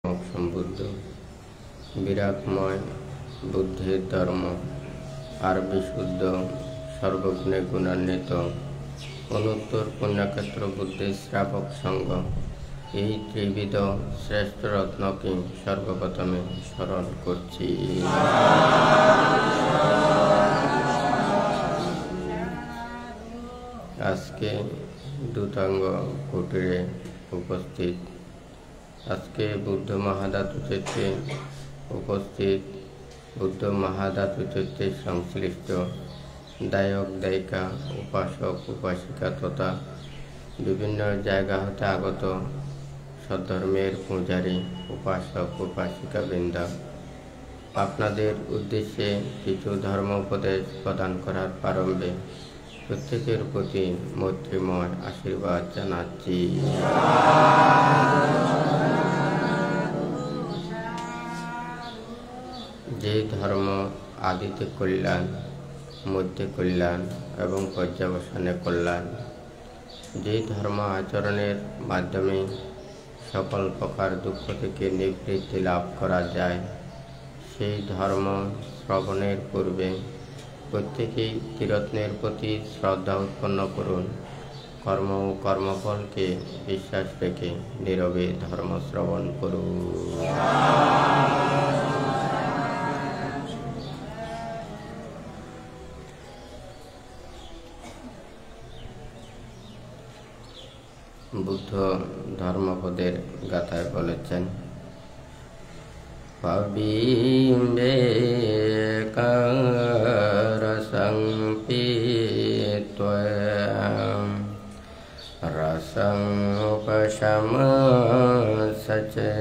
সম্বুদ্ধ বিরাটময় বুদ্ধের ধর্ম আর বিশুদ্ধ সর্বগুণে গুণান্বিত অনুত্তর পুণ্যক্ষেত্র বুদ্ধের শ্রাবক সংঘ এই ত্রিবিধ শ্রেষ্ঠ রত্নকে সর্বপ্রথমে স্মরণ করছি। আজকে দুতাঙ্গ কুটিরে উপস্থিত, আজকে বুদ্ধ মহাধাতু চিত্রে উপস্থিত, বুদ্ধ মহাধাতু চিত্রে সংশ্লিষ্ট দায়ক দায়িকা, উপাসক উপাসিকা তথা বিভিন্ন জায়গা হতে আগত সদ্ধর্মের পূজারী উপাসক উপাসিকা বৃন্দ, আপনাদের উদ্দেশ্যে কিছু ধর্ম উপদেশ প্রদান করার প্রারম্ভে প্রত্যেকের প্রতি মৈত্রীময় আশীর্বাদ জানাচ্ছি। যে ধর্ম আদিতে কল্যাণ, মধ্যে কল্যাণ এবং পর্যাবসানে কল্যাণ, যে ধর্ম আচরণের মাধ্যমে সকল প্রকার দুঃখ থেকে নিবৃত্তি লাভ করা যায়, সেই ধর্ম শ্রবণের পূর্বে প্রত্যেকেই ত্রিরত্নের প্রতি শ্রদ্ধা উৎপন্ন করুন। কর্ম ও কর্মফলকে বিশ্বাস রেখে নীরবে ধর্ম শ্রবণ করুন। বুদ্ধ ধর্মপদের গাথায় বলেছেন, পবিম্বে রসং পিত্বা রসং উপশমস্যতে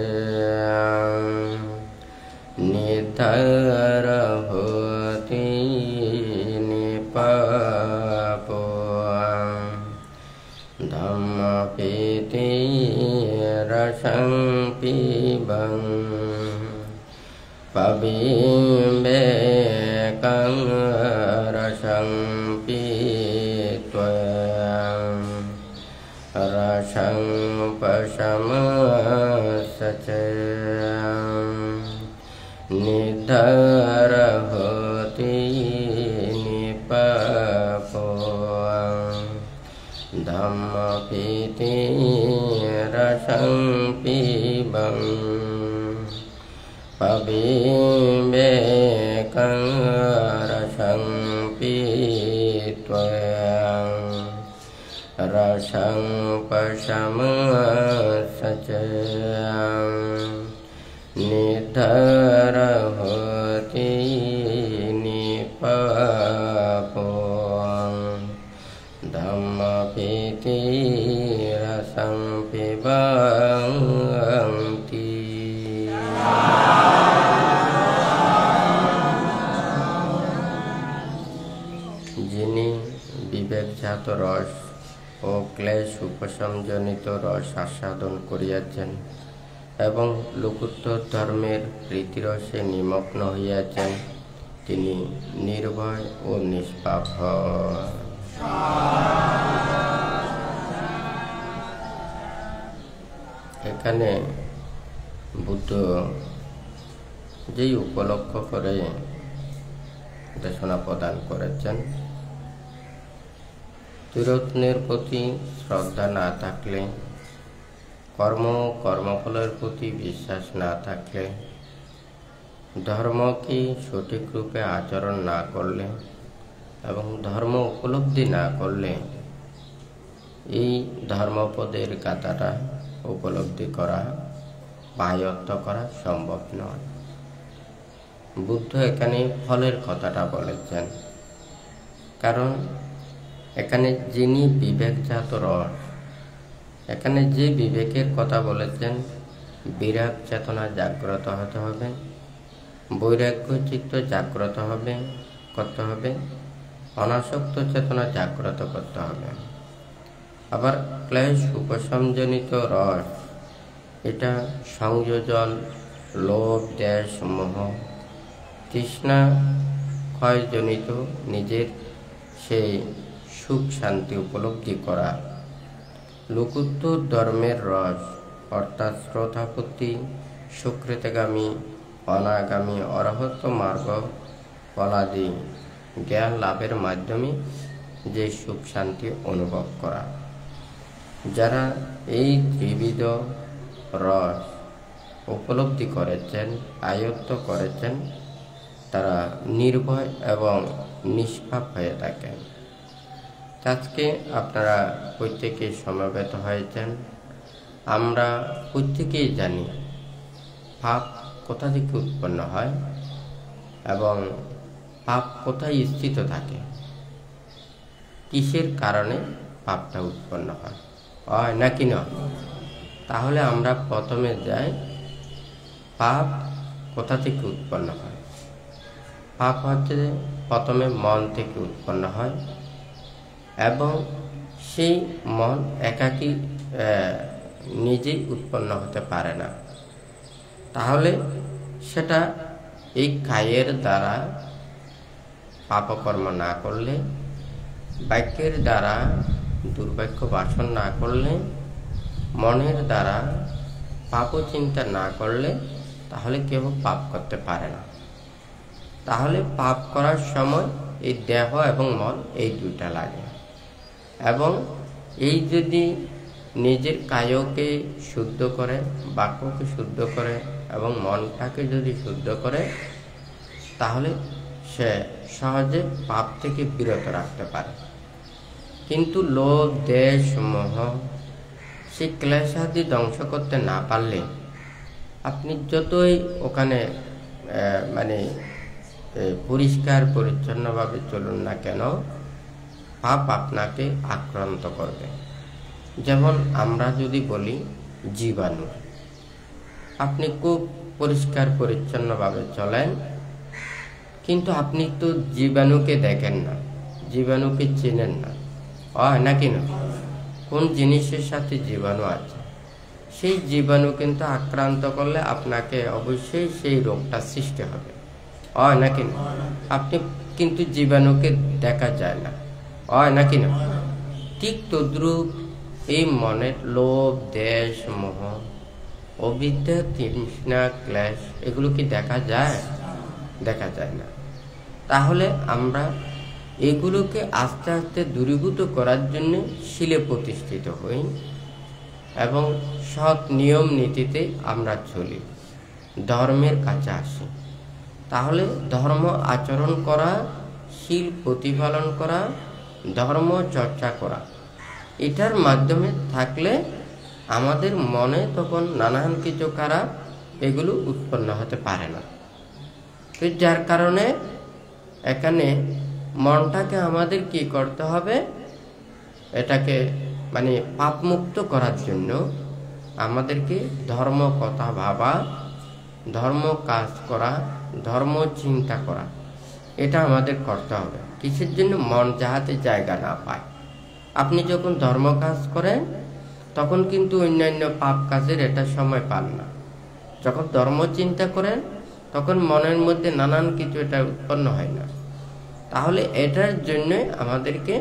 নিধর হোতি নিপাপো ধম্মপীতি রসং পিবং পবিম্বে রসং পিত্বা রসং উপশমস্যতে নিধর হোতি নিপাপো ধম্মপীতি রসং পিবং পবিম্বে রসং পিত্বা রসং উপশমস্যতে নিধর হোতি নিপাপো ধম্মপীতি রসং পিবন্তি। যিনি বিবেকজাত রস ও ক্লেশ উপশমজনিত রস আস্বাদন করিয়াছেন এবং লোকোত্তর ধর্মের প্রীতিরসে নিমগ্ন হইয়াছেন, তিনি নির্ভয় ও নিষ্পাপ হন। এখানে বুদ্ধ যেই উপলক্ষ করে দেশনা প্রদান করেছেন, ত্রিরত্নের প্রতি শ্রদ্ধা না থাকলে, কর্মফলের প্রতি বিশ্বাস না থাকলে, ধর্মকে সঠিক রূপে আচরণ না করলে এবং ধর্ম উপলব্ধি না করলে এই ধর্মপদের গাথাটা উপলব্ধি করা বা আয়ত্ত করা সম্ভব নয়। বুদ্ধ এখানে ফলের কথাটা বলেছেন, কারণ এখানে যিনি বিবেকজাত রস, এখানে যে বিবেকের কথা বলেছেন, বিরাগ চেতনা জাগ্রত হতে হবে, বৈরাগ্য চিত্ত জাগ্রত করতে হবে, অনাসক্ত চেতনা জাগ্রত করতে হবে। আবার ক্লেশ উপশমজনিত রস, এটা সংযোজন, লোভ দেশ মোহ তৃষ্ণা ক্ষয়জনিত নিজের সেই সুখ শান্তি উপলব্ধি করা। লোকোত্তর ধর্মের রস অর্থাৎ শ্রদ্ধাভক্তি সুকৃতগামী অনাগামী অরহত মার্গ ফলাদি জ্ঞান লাভের মাধ্যমে যে সুখ শান্তি অনুভব করা। যারা এই ত্রিবিধ রস উপলব্ধি করেছেন, আয়ত্ত করেছেন, তারা নির্ভয় এবং নিষ্পাপ হয়ে থাকেন। আজকে আপনারা প্রত্যেকে সমবেত হয়েছেন। আমরা প্রত্যেকেই জানি পাপ কোথা থেকে উৎপন্ন হয় এবং পাপ কোথায় স্থিত থাকে, কিসের কারণে পাপটা উৎপন্ন হয় নাকি না। তাহলে আমরা প্রথমে যাই, পাপ কোথা থেকে উৎপন্ন হয়। পাপ হচ্ছে প্রথমে মন থেকে উৎপন্ন হয় এবং সেই মন একাকী নিজেই উৎপন্ন হতে পারে না। তাহলে সেটা এই কায়ের দ্বারা পাপকর্ম না করলে, বাক্যের দ্বারা দুর্বাক্য ভাষণ না করলে, মনের দ্বারা পাপ চিন্তা না করলে তাহলে কেউ পাপ করতে পারে না। তাহলে পাপ করার সময় এই দেহ এবং মন এই দুইটা লাগে। এবং এই যদি নিজের কায়কে শুদ্ধ করে, বাক্যকে শুদ্ধ করে এবং মনটাকে যদি শুদ্ধ করে, তাহলে সে সহজে পাপ থেকে বিরত রাখতে পারে। কিন্তু লোভ, দেশ, মোহ সেই ক্লেশাদি ধ্বংস করতে না পারলে আপনি যতই ওখানে পরিষ্কার পরিচ্ছন্নভাবে চলুন না কেন, পাপ আপনাকে আক্রান্ত করবে। যেমন আমরা যদি বলি জীবাণু, আপনি খুব পরিষ্কার পরিচ্ছন্নভাবে চলেন, কিন্তু আপনি তো জীবাণুকে দেখেন না, জীবাণুকে চেনেন না, নাকি না। কোন জিনিসের সাথে জীবাণু আছে, সেই জীবাণু কিন্তু আক্রান্ত করলে আপনাকে অবশ্যই সেই রোগটা সৃষ্টি হবে, নাকি না। আপনি কিন্তু জীবাণুকে দেখা যায় না, নাকি না। ঠিক তদ্রূপ এই মনের লোভ, দেশ, মোহ, অবিদ্যা, তৃষ্ণা, ক্লেশ এগুলো কি দেখা যায়? দেখা যায় না। তাহলে আমরা এগুলোকে আস্তে আস্তে দূরীভূত করার জন্য শিলে প্রতিষ্ঠিত হই এবং সৎ নিয়ম নীতিতে আমরা চলি, ধর্মের কাছে আসি। তাহলে ধর্ম আচরণ করা, শীল প্রতিপালন করা, ধর্ম চর্চা করা, এটার মাধ্যমে থাকলে আমাদের মনে তখন নানান কিছু খারাপ এগুলো উৎপন্ন হতে পারে না। তো যার কারণে এখানে মনটাকে আমাদের কি করতে হবে, এটাকে পাপমুক্ত করার জন্য আমাদেরকে ধর্ম কথা ভাবা, ধর্ম কাজ করা, ধর্ম চিন্তা করা, এটা আমাদের করতে হবে। কিসের জন্য? মন যাহাতে জায়গা না পায়। আপনি যখন ধর্ম কাজ করেন তখন কিন্তু অন্যান্য পাপ কাজের এটা সময় পান না। যখন ধর্ম চিন্তা করেন তখন মনের মধ্যে নানান কিছু এটা উৎপন্ন হয় না। তাহলে এটার জন্য আমাদেরকে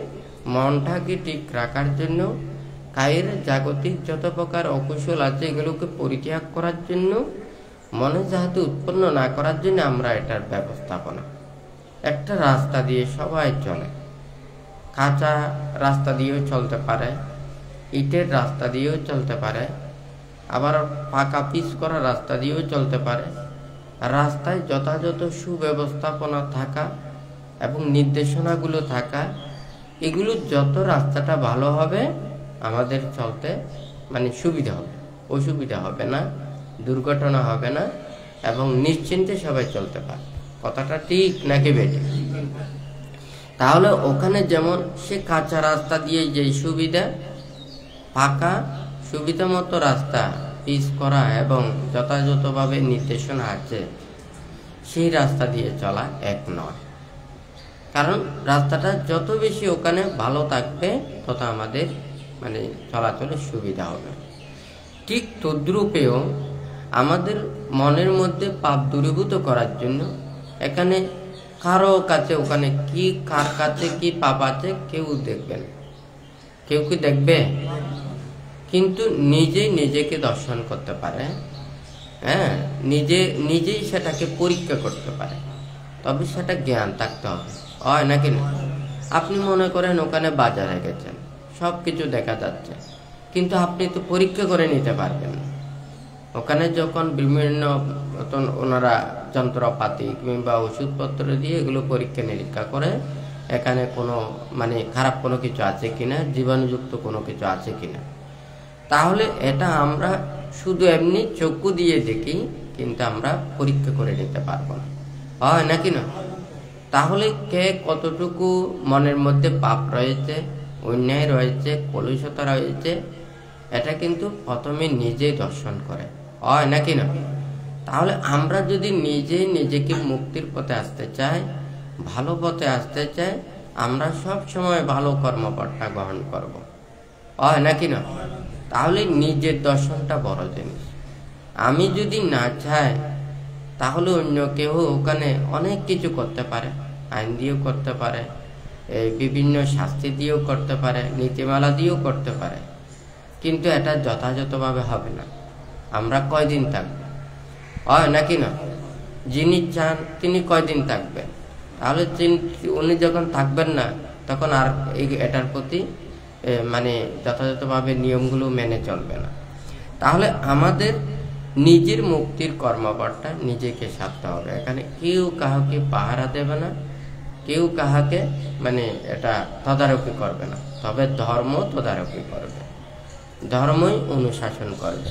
মনটাকে ঠিক রাখার জন্য, কায়ের জাগতিক যত প্রকার অকুশল আছে এগুলোকে পরিত্যাগ করার জন্য, মনে যাহাতে উৎপন্ন না করার জন্য আমরা এটার ব্যবস্থাপনা। একটা রাস্তা দিয়ে সবাই চলে, কাঁচা রাস্তা দিয়েও চলতে পারে, ইটের রাস্তা দিয়েও চলতে পারে, আবার পাকা পিচ করা রাস্তা দিয়েও চলতে পারে। রাস্তায় যথাযথ সুব্যবস্থাপনা থাকা এবং নির্দেশনাগুলো থাকা, এগুলো যত রাস্তাটা ভালো হবে আমাদের চলতে সুবিধা হবে, অসুবিধা হবে না, দুর্ঘটনা হবে না এবং নিশ্চিন্তে সবাই চলতে পারে। কথাটা ঠিক নাকি বেটে? তাহলে ওখানে যেমন সে কাঁচা রাস্তা দিয়ে যে সুবিধা, পাকা সুবিধা মতো রাস্তা পিচ করা এবং যথাযথভাবে নির্দেশনা আছে, সেই রাস্তা দিয়ে চলা এক নয়। কারণ রাস্তাটা যত বেশি ওখানে ভালো থাকবে তত আমাদের চলাচলের সুবিধা হবে। ঠিক তদ্রূপেও আমাদের মনের মধ্যে পাপ দূরীভূত করার জন্য এখানে কারো কাছে ওখানে কি, কার কাছে কি পাপ আছে কেউ দেখবেন, কেউ কি দেখবে? কিন্তু নিজে নিজেকে দর্শন করতে পারে হ্যাঁ, নিজেই সেটাকে পরীক্ষা করতে পারে, তবে সেটা জ্ঞান থাকতে হবে, হয় নাকি না? আপনি মনে করেন ওখানে বাজারে গেছেন, সব কিছু দেখা যাচ্ছে, কিন্তু আপনি তো পরীক্ষা করে নিতে পারবেন না। ওখানে যখন বিভিন্ন ওনারা যন্ত্রপাতি কিংবা ওষুধপত্র দিয়ে এগুলো পরীক্ষা নিরীক্ষা করে এখানে কোনো খারাপ কোনো কিছু আছে কিনা, জীবাণুযুক্ত কোনো কিছু আছে কিনা, তাহলে এটা আমরা শুধু এমনি চক্ষু দিয়ে দেখি, কিন্তু আমরা পরীক্ষা করে নিতে পারবো না, হয় নাকি না? তাহলে কে কতটুকু মনের মধ্যে পাপ রয়েছে, অন্যায় রয়েছে, কলুষতা রয়েছে, এটা কিন্তু প্রথমে নিজেই দর্শন করে, হয় নাকি না? তাহলে আমরা যদি নিজেকে মুক্তির পথে আসতে চাই, ভালো পথে আসতে চাই, আমরা সব সময় ভালো কর্মপন্থা গ্রহণ করব, হয় নাকি না? তাহলে নিজের দর্শনটা বড় জিনিস। আমি যদি না চাই, তাহলে অন্য কেউ ওখানে অনেক কিছু করতে পারে, আইন দিয়েও করতে পারে, বিভিন্ন শাস্তি দিয়েও করতে পারে, নীতিমালা দিয়েও করতে পারে, কিন্তু এটা যথাযথভাবে হবে না। আমরা কয়দিন থাকবো, হয় নাকি না? যিনি চান তিনি কয়দিন থাকবেন, তাহলে উনি যখন থাকবেন না, তখন আর এটার প্রতি যথাযথভাবে নিয়মগুলো মেনে চলবে না। তাহলে আমাদের নিজের মুক্তির কর্মপন্থা নিজেকে সাধতে হবে। এখানে কেউ কাউকে পাহারা দেবে না, কেউ কাহাকে এটা তদারকি করবে না, তবে ধর্ম তদারকি করবে, ধর্মই অনুশাসন করবে।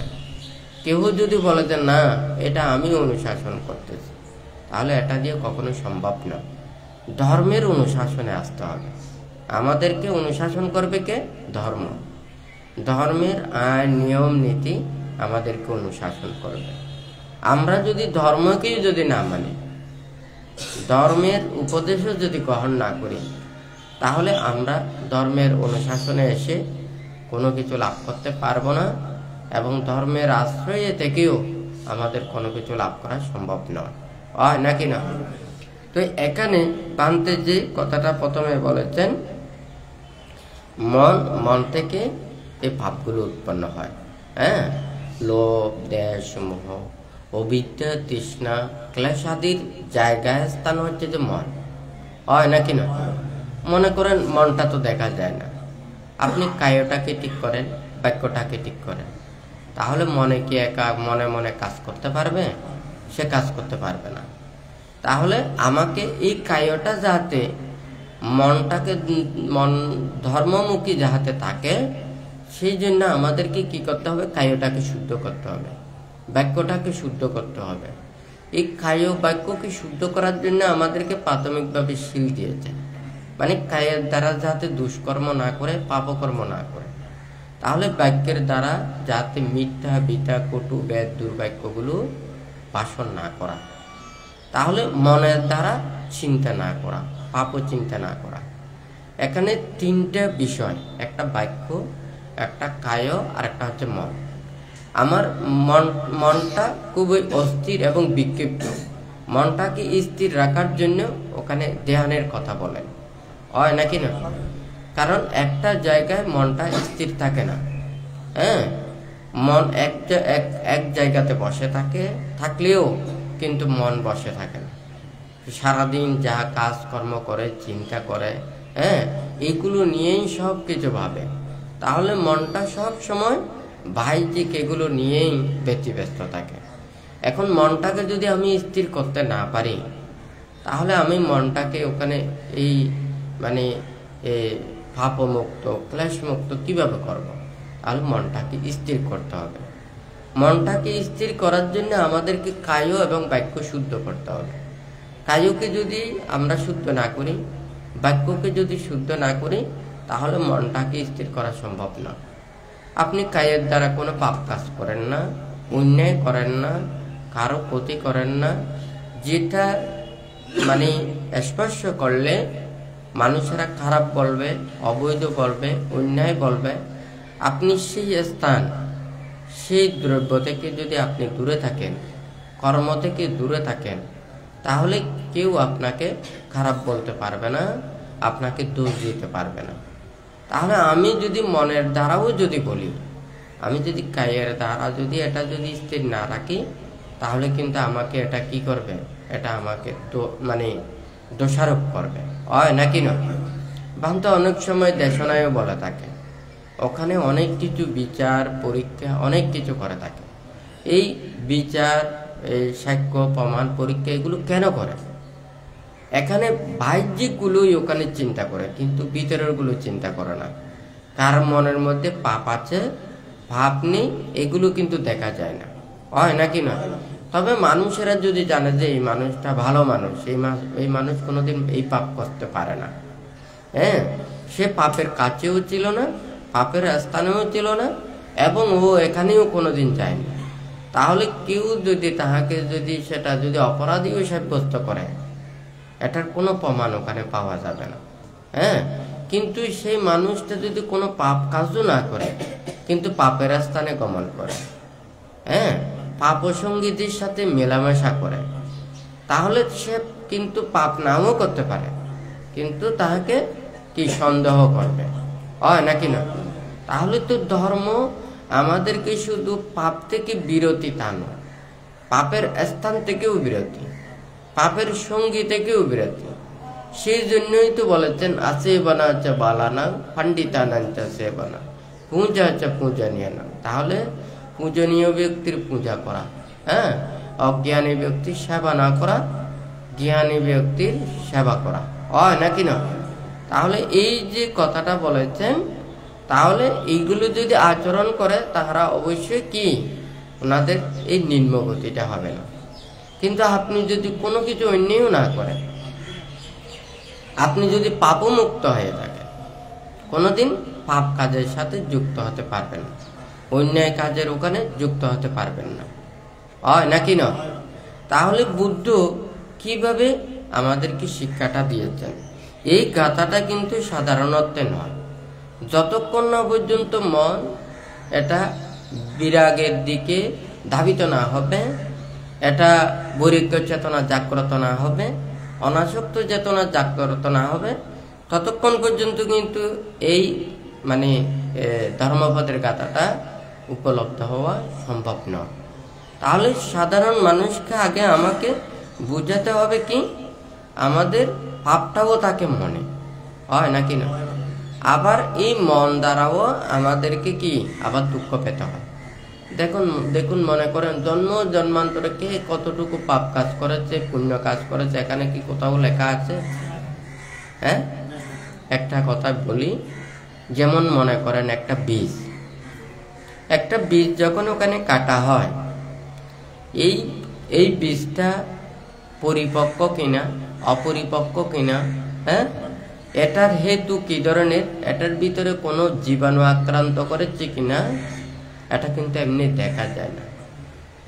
কেউ যদি বলে যে না, এটা আমি অনুশাসন করতেছি, তাহলে এটা দিয়ে কখনো সম্ভব না। ধর্মের অনুশাসনে আসতে হবে। আমাদেরকে অনুশাসন করবে কে? ধর্ম। ধর্মের আইন নিয়ম নীতি আমাদেরকে অনুশাসন করবে। আমরা যদি ধর্মকেই যদি না মানি, ধর্মের উপদেশও যদি গ্রহণ না করি, তাহলে আমরা ধর্মের অনুশাসনে এসে কোনো কিছু লাভ করতে পারবো না, এবং ধর্মের আশ্রয়ে থেকেও আমাদের কোনো কিছু লাভ করা সম্ভব নয়, হয় নাকি না? তো এখানে পান্তে যে কথাটা প্রথমে বলেছেন, মন থেকে এই ভাবগুলো উৎপন্ন হয়। হ্যাঁ, লোভ, দেশ, মোহ, অবিদ্যা, তৃষ্ণা, ক্লেশ আদির জায়গায় স্থান হচ্ছে যে মন, হয় নাকি না? মনে করেন মনটা তো দেখা যায় না, আপনি কায়টাকে ঠিক করেন, বাক্যটাকে ঠিক করেন, তাহলে মনে কি একা মনে মনে কাজ করতে পারবে? সে কাজ করতে পারবে না। তাহলে আমাকে এই কায়টা যাতে মনটাকে ধর্মমুখী যাহাতে থাকে, সেই জন্য আমাদেরকে কি করতে হবে? কায়টাকে শুদ্ধ করতে হবে, বাক্যটাকে শুদ্ধ করতে হবে। এই কায় বাক্যকে শুদ্ধ করার জন্য আমাদেরকে প্রাথমিকভাবে শীল দিয়েছে, কায়ের দ্বারা যাতে দুষ্কর্ম না করে, পাপকর্ম না করে। তাহলে বাক্যের দ্বারা যাতে মিথ্যা, বিতা, কটু, বেদ, দুর্বাক্যগুলো ভাষণ না করা। তাহলে মনের দ্বারা চিন্তা না করা, পাপ চিন্তা না করা। এখানে তিনটা বিষয়, একটা বাক্য, একটা কায়, আর একটা হচ্ছে মন। আমার মনটা খুবই অস্থির এবং বিক্ষিপ্ত। মনটাকে স্থির রাখার জন্য ওখানে ধ্যানের কথা বলেন, হয় নাকি না? কারণ একটা জায়গায় মনটা স্থির থাকে না। হ্যাঁ, মন এক জায়গাতে বসে থাকলেও কিন্তু মন বসে থাকে না। সারাদিন যা কাজকর্ম করে, চিন্তা করে, হ্যাঁ, এগুলো নিয়েই সব কিছু ভাবে। তাহলে মনটা সব সময় বাহ্যিক এগুলো নিয়েই ব্যতিব্যস্ত থাকে। এখন মনটাকে যদি আমি স্থির করতে না পারি, তাহলে আমি মনটাকে ওখানে এই পাপমুক্ত, ক্লেশমুক্ত কিভাবে করব? তাহলে মনটাকে স্থির করতে হবে। মনটাকে স্থির করার জন্য আমাদেরকে কায় এবং বাক্য শুদ্ধ করতে হবে। কায়কে যদি আমরা শুদ্ধ না করি, বাক্যকে যদি শুদ্ধ না করি, তাহলে মনটাকে স্থির করা সম্ভব না। আপনি কায়ের দ্বারা কোনো পাপ কাজ করেন না, অন্যায় করেন না, কারো ক্ষতি করেন না, যেটা স্পর্শ করলে মানুষেরা খারাপ বলবে, অবৈধ বলবে, অন্যায় বলবে। আপনি সেই স্থান, সেই দ্রব্য থেকে যদি আপনি দূরে থাকেন, কর্ম থেকে দূরে থাকেন, তাহলে কেউ আপনাকে খারাপ বলতে পারবে না, আপনাকে দোষ দিতে পারবে না। তাহলে আমি যদি মনের দ্বারাও যদি বলি, আমি যদি কায়ের দ্বারা যদি এটা যদি স্থির না রাখি, তাহলে কিন্তু আমাকে এটা কি করবে, এটা আমাকে তো মানে দোষারোপ করবে, হয় নাকি না? ভান্ত অনেক সময় দেশনায়ও বলে থাকে, ওখানে অনেক কিছু বিচার পরীক্ষা অনেক কিছু করে থাকে। এই বিচার, এই সাক্ষ্য প্রমাণ পরীক্ষা এগুলো কেন করে? এখানে বাহ্যিকগুলোই ওখানে চিন্তা করে, কিন্তু ভিতরের গুলো চিন্তা করে না। কার মনের মধ্যে পাপ আছে, ভাব নেই, এগুলো কিন্তু দেখা যায় না, হয় নাকি না? তবে মানুষেরা যদি জানে যে এই মানুষটা ভালো মানুষ, এই মানুষ কোনোদিন এই পাপ করতে পারে না, হ্যাঁ, সে পাপের কাছেও ছিল না, পাপের স্থানেও ছিল না, এবং ও এখানেও কোনোদিন যায়নি, তাহলে কেউ যদি তাহাকে যদি সেটা যদি অপরাধীও সাব্যস্ত করে, এটার কোনো প্রমাণ ওখানে পাওয়া যাবে না, হ্যাঁ। কিন্তু সেই মানুষটা যদি কোনো পাপ কাজও না করে, কিন্তু পাপের স্থানে গমন করে, হ্যাঁ, পাপ সঙ্গীদের সাথে মেলামেশা করে, তাহলে সে কিন্তু পাপ নাও করতে পারে, কিন্তু তাহাকে কি সন্দেহ করবে, হয় নাকি না? তাহলে তো ধর্ম আমাদেরকে শুধু পাপ থেকে বিরতি তা নয়, পাপের স্থান থেকেও বিরতি, পাপের সঙ্গী থেকেও বিরতি। সেই জন্যই তো বলেছেন, আছে বানা চা বালানা পণ্ডিতা নাঞ্চা সে বানা, পূজা চা পূজনীয় নাম। তাহলে পূজনীয় ব্যক্তির পূজা করা, হ্যাঁ, অজ্ঞানী ব্যক্তির সেবা না করা, জ্ঞানী ব্যক্তির সেবা করা, হয় নাকি না? তাহলে এই যে কথাটা বলেছেন, তাহলে এইগুলো যদি আচরণ করে তাহারা অবশ্যই কি ওনাদের এই নিম্নগতিটা হবে না। কিন্তু আপনি যদি কোনো কিছু অন্যায় না করেন, আপনি যদি পাপমুক্ত হয়ে থাকেন, কোনোদিন পাপ কাজের সাথে যুক্ত হতে পারবেন না, অন্যায় কাজের ওখানে যুক্ত হতে পারবেন না, হয় নাকি না? তাহলে বুদ্ধ কিভাবে আমাদেরকে শিক্ষাটা দিয়েছেন, এই গাথাটা কিন্তু সাধারণত্বে নয়। যতক্ষণ না পর্যন্ত মন এটা বিরাগের দিকে ধাবিত না হবে, এটা বৈরাগ্য চেতনা জাগ্রত না হবে, অনাসক্ত চেতনা জাগ্রত না হবে, ততক্ষণ পর্যন্ত কিন্তু এই মানে ধর্মপদের গাথাটা উপলব্ধ হওয়া সম্ভব নয়। তাহলে সাধারণ মানুষকে আগে আমাকে বুঝাতে হবে কি, আমাদের পাপটাও তাকে মনে, হয় নাকি না? আবার এই মন দ্বারাও আমাদেরকে কি আবার দুঃখ পেতে হয়। দেখুন মনে করেন জন্ম জন্মান্তরে কে কতটুকু পাপ কাজ করেছে, পুণ্য কাজ করেছে, এখানে কি কোথাও লেখা আছে? হ্যাঁ, একটা কথা বলি, যেমন মনে করেন একটা বীজ যখন ওখানে কাটা হয়, এই বীজটা পরিপক্ক কিনা অপরিপক্ক কিনা, হ্যাঁ, এটার হেতু কি ধরনের, এটার ভিতরে কোনো জীবাণু আক্রান্ত করেছে কিনা, এটা কিন্তু এমনি দেখা যায় না।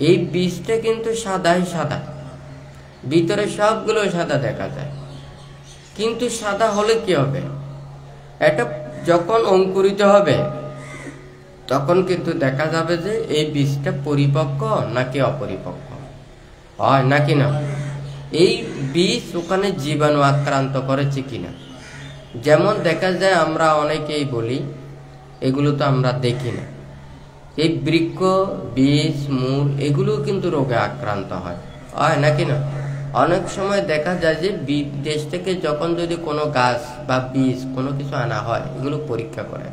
এই বীজটা কিন্তু সাদাই সাদা, ভিতরে সবগুলো সাদা দেখা যায়, কিন্তু সাদা হলে কি হবে, এটা যখন অঙ্কুরিত হবে তখন কিন্তু দেখা যাবে যে এই বীজটা পরিপক্ক নাকি অপরিপক্ক, হয় নাকি না? এই বীজ ওখানে জীবাণু আক্রান্ত করেছে কিনা। যেমন দেখা যায় আমরা অনেকেই বলি, এগুলো তো আমরা দেখি না, এই বৃক্ষ বীজ মূল এগুলো কিন্তু রোগে আক্রান্ত হয়, হয় নাকি না? অনেক সময় দেখা যায় যে বিদেশ থেকে যখন যদি কোনো গাছ বা বীজ কোনো কিছু আনা হয়, এগুলো পরীক্ষা করে,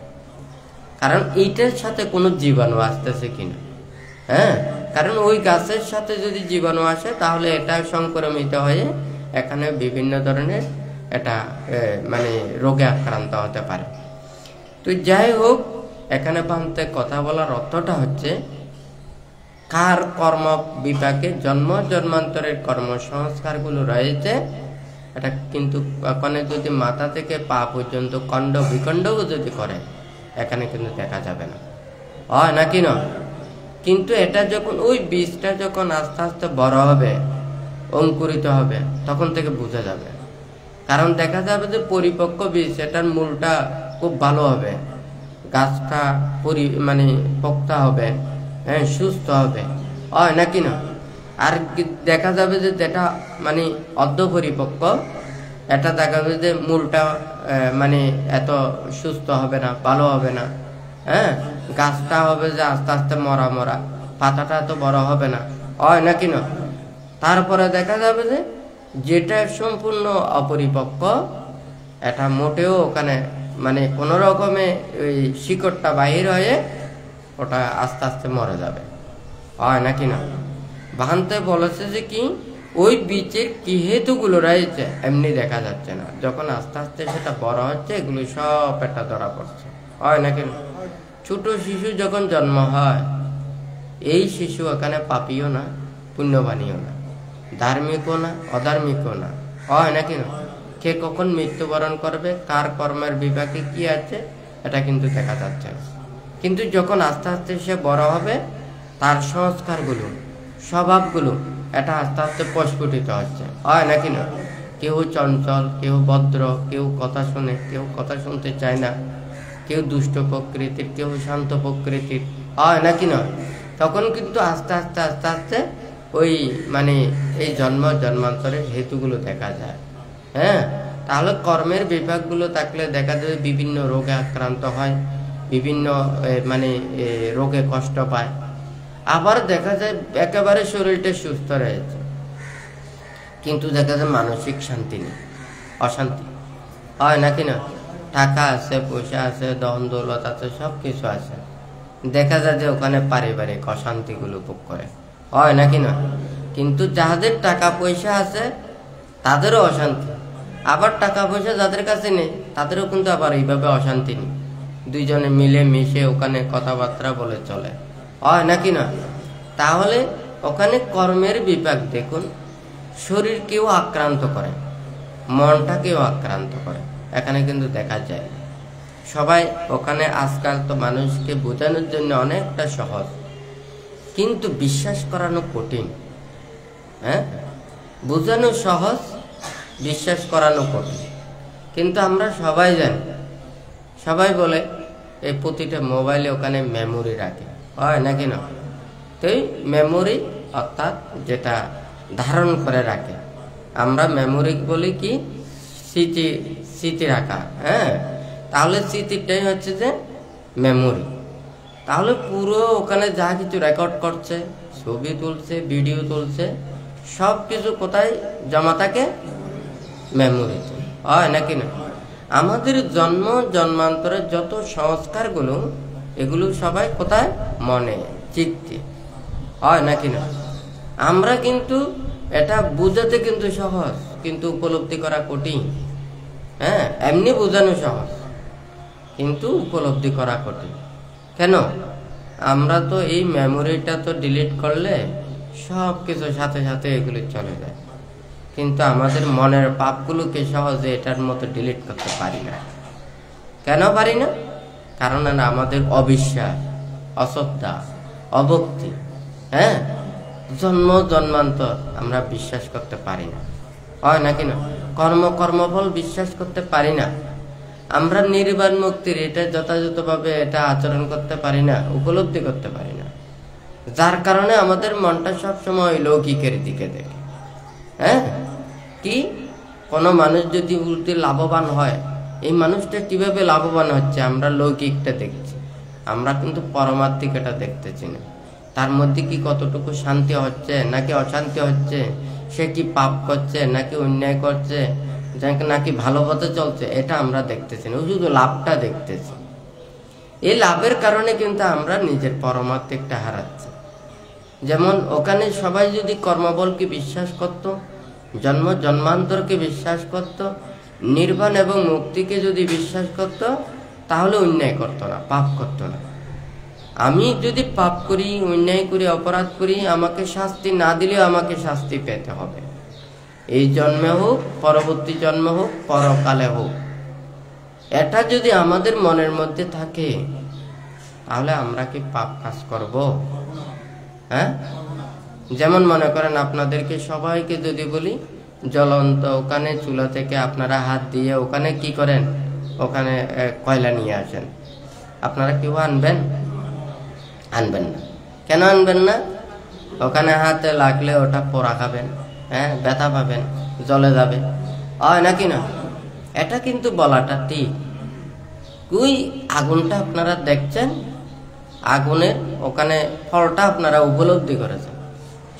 কারণ এইটার সাথে কোনো জীবাণু আসতেছে কিনা, হ্যাঁ, কারণ ওই গাছের সাথে যদি জীবাণু আসে তাহলে এটা সংক্রমিত হয়ে এখানে বিভিন্ন ধরনের এটা মানে রোগে আক্রান্ত হতে পারে। তো যাই হোক, এখানে ভান্তে কথা বলার অর্থটা হচ্ছে, কার কর্ম বিপাকে জন্ম জন্মান্তরের কর্মসংস্কারগুলো রয়েছে, এটা কিন্তু ওখানে যদি মাথা থেকে পা পর্যন্ত খণ্ড বিখণ্ডও যদি করে, এখানে কিন্তু দেখা যাবে না, হয় নাকি না? কিন্তু এটা যখন ওই বীজটা যখন আস্তে আস্তে বড় হবে, অঙ্কুরিত হবে, তখন থেকে বোঝা যাবে। কারণ দেখা যাবে যে পরিপক্ক বীজ, এটার মূলটা খুব ভালো হবে, গাছটা মানে পোক্তা হবে, হ্যাঁ, সুস্থ হবে, হয় নাকি না? আর দেখা যাবে যে যেটা মানে অর্ধ পরিপক্ক, এটা দেখা যাবে যে মূলটা মানে এত সুস্থ হবে না, ভালো হবে না, হ্যাঁ, গাছটা হবে যে আস্তে আস্তে মরা, পাতাটা এত বড় হবে না, হয় নাকি না? তারপরে দেখা যাবে যে যেটা সম্পূর্ণ অপরিপক্ক, এটা মোটেও ওখানে মানে কোনো রকমে ওই শিকড়টা বাহির হয়ে ওটা আস্তে আস্তে মরে যাবে, হয় নাকি না? ভান্তে বলেছে যে কি ওই বীজের কি হেতুগুলো রয়েছে এমনি দেখা যাচ্ছে না, যখন আস্তে আস্তে সেটা বড় হচ্ছে এগুলো সব এটা ধরা পড়ছে, হয় নাকি না? ছোট শিশু যখন জন্ম হয়, এই শিশু এখানে পাপিও না, পুণ্যবানীও না, ধার্মিকও না, অধার্মিকও না, হয় নাকি না? কে কখন মৃত্যুবরণ করবে, কার কর্মের বিপাকে কি আছে, এটা কিন্তু দেখা যাচ্ছে না। কিন্তু যখন আস্তে আস্তে সে বড় হবে, তার সংস্কারগুলো, স্বভাবগুলো এটা আস্তে আস্তে প্রস্ফুটিত হচ্ছে, হয় নাকি না? কেউ চঞ্চল, কেউ ভদ্র, কেউ কথা শুনে, কেউ কথা শুনতে চায় না, কেউ দুষ্ট প্রকৃতির, কেউ শান্ত প্রকৃতির, হয় নাকি না? তখন কিন্তু আস্তে আস্তে আস্তে আস্তে ওই মানে এই জন্মান্তরের হেতুগুলো দেখা যায়। হ্যাঁ, তাহলে কর্মের বিভাগগুলো থাকলে দেখা যায় বিভিন্ন রোগে আক্রান্ত হয়, বিভিন্ন মানে রোগে কষ্ট পায়। আবার দেখা যায় একেবারে শরীরটা সুস্থ রয়েছে, কিন্তু দেখা যায় মানসিক শান্তি নেই, অশান্তি, হয় নাকি না? টাকা আছে, পয়সা আছে, ধন দৌলত আছে, সব কিছু আছে, দেখা যায় যে ওখানে পারিবারিক অশান্তিগুলো ভোগ করে, হয় নাকি না? কিন্তু যাদের টাকা পয়সা আছে তাদেরও অশান্তি, আবার টাকা পয়সা যাদের কাছে নেই তাদেরও কিন্তু আবার এইভাবে অশান্তি নেই, দুইজনে মিলে মিশে ওখানে কথাবার্তা বলে চলে, হয় নাকি না? তাহলে ওখানে কর্মের বিপাক দেখুন, শরীরকেও আক্রান্ত করে, মনটাকেও আক্রান্ত করে, এখানে কিন্তু দেখা যায়। সবাই ওখানে আজকাল তো মানুষকে বোঝানোর জন্য অনেকটা সহজ, কিন্তু বিশ্বাস করানো কঠিন। হ্যাঁ, বোঝানো সহজ, বিশ্বাস করানো কঠিন। কিন্তু আমরা সবাই জানি, সবাই বলে এই প্রতিটা মোবাইলে ওখানে মেমোরি রাখে, হয় নাকি না? তো এই মেমোরি অর্থাৎ যেটা ধারণ করে রাখে, আমরা মেমোরি বলি কি স্মৃতি রাখা। হ্যাঁ, তাহলে স্মৃতিটাই হচ্ছে যে মেমোরি। তাহলে পুরো ওখানে যা কিছু রেকর্ড করছে, ছবি তুলছে, ভিডিও তুলছে, সব কিছু কোথায় জমা থাকে? মেমোরিতে, হয় নাকি না? আমাদের জন্মান্তরের যত সংস্কারগুলো, এগুলো সবাই কোথায়? মনে, চিত্তে, হয় নাকি না? আমরা কিন্তু এটা বুঝাতে কিন্তু সহজ, কিন্তু উপলব্ধি করা কঠিন। হ্যাঁ, এমনি বোঝানো সহজ, কিন্তু উপলব্ধি করা কঠিন। কেন? আমরা তো এই মেমোরিটা তো ডিলিট করলে সব কিছু সাথে সাথে এগুলো চলে যায়, কিন্তু আমাদের মনের পাপগুলোকে সহজে এটার মতো ডিলিট করতে পারি না। কেন পারি না? কারণ আমাদের অবিশ্বাস, অশ্রদ্ধা, অভক্তি, হ্যাঁ, জন্মান্তর আমরা বিশ্বাস করতে পারি না, হয় নাকি না? কর্মফল বিশ্বাস করতে পারি না, আমরা নির্বাণ মুক্তির এটা যথাযথভাবে এটা আচরণ করতে পারি না, উপলব্ধি করতে পারি না, যার কারণে আমাদের মনটা সবসময় লৌকিকের দিকে দেখে। হ্যাঁ, কি কোনো মানুষ যদি উল্টে লাভবান হয়, এই মানুষটা কিভাবে লাভবান হচ্ছে, আমরা লৌকিকটা দেখছি, আমরা কিন্তু পারমার্থিক এটা দেখতেছি না। তার মধ্যে কি কতটুকু শান্তি হচ্ছে নাকি অশান্তি হচ্ছে, সে কি পাপ করছে নাকি অন্যায় করছে, নাকি ভালো পথে চলছে, এটা আমরা দেখতেছি না, শুধু লাভটা দেখতেছি। এই লাভের কারণে কিন্তু আমরা নিজের পারমার্থিকটা হারাচ্ছি। যেমন ওখানে সবাই যদি কর্মবলকে বিশ্বাস করত, জন্মান্তরকে বিশ্বাস করত, নির্বাণ এবং মুক্তিকে যদি বিশ্বাস করত, তাহলে অন্যায় করতো না, পাপ করতো না। আমি যদি পাপ করি, অন্যায় করি, অপরাধ করি, আমাকে শাস্তি না দিলেও আমাকে শাস্তি পেতে হবে, এই জন্মে হোক, পরবর্তী জন্ম হোক, পরকালে হোক। এটা যদি আমাদের মনের মধ্যে থাকে, তাহলে আমরা কি পাপ কাজ করব? হ্যাঁ, যেমন মনে করেন আপনাদেরকে সবাইকে যদি বলি জ্বলন্ত ওখানে চুলা থেকে আপনারা হাত দিয়ে ওখানে কি করেন, ওখানে কয়লা নিয়ে আসেন, আপনারা কেউ আনবেন? আনবেন না। কেন আনবেন না? ওখানে হাতে লাগলে ওটা পোড়া খাবেন, হ্যাঁ, ব্যথা পাবেন, জ্বলে যাবে, হয় নাকি না? এটা কিন্তু বলাটা ঠিক। ওই আগুনটা আপনারা দেখছেন, আগুনের ওখানে ফলটা আপনারা উপলব্ধি করেছেন,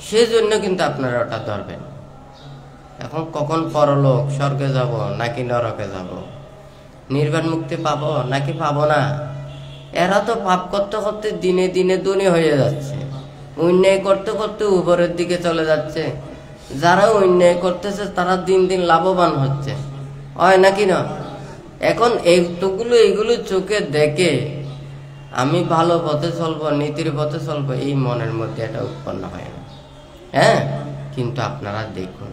সেই জন্য কিন্তু আপনারা ওটা ধরবেন। এখন কখন পরলোক, স্বর্গে যাব নাকি নরকে যাব, নির্বাণ মুক্তি পাবো নাকি পাবো না, এরা তো পাপ করতে করতে দিনে দিনে ধনী হয়ে যাচ্ছে, অন্যায় করতে করতে উপরের দিকে চলে যাচ্ছে। যারা অন্যায় করতেছে তারা দিন দিন লাভবান হচ্ছে, হয় নাকি না? এখন এইগুলো চোখে দেখে আমি ভালো পথে চলবো, নীতির পথে চলবো, এই মনের মধ্যে এটা উৎপন্ন হয় না। হ্যাঁ, কিন্তু আপনারা দেখুন,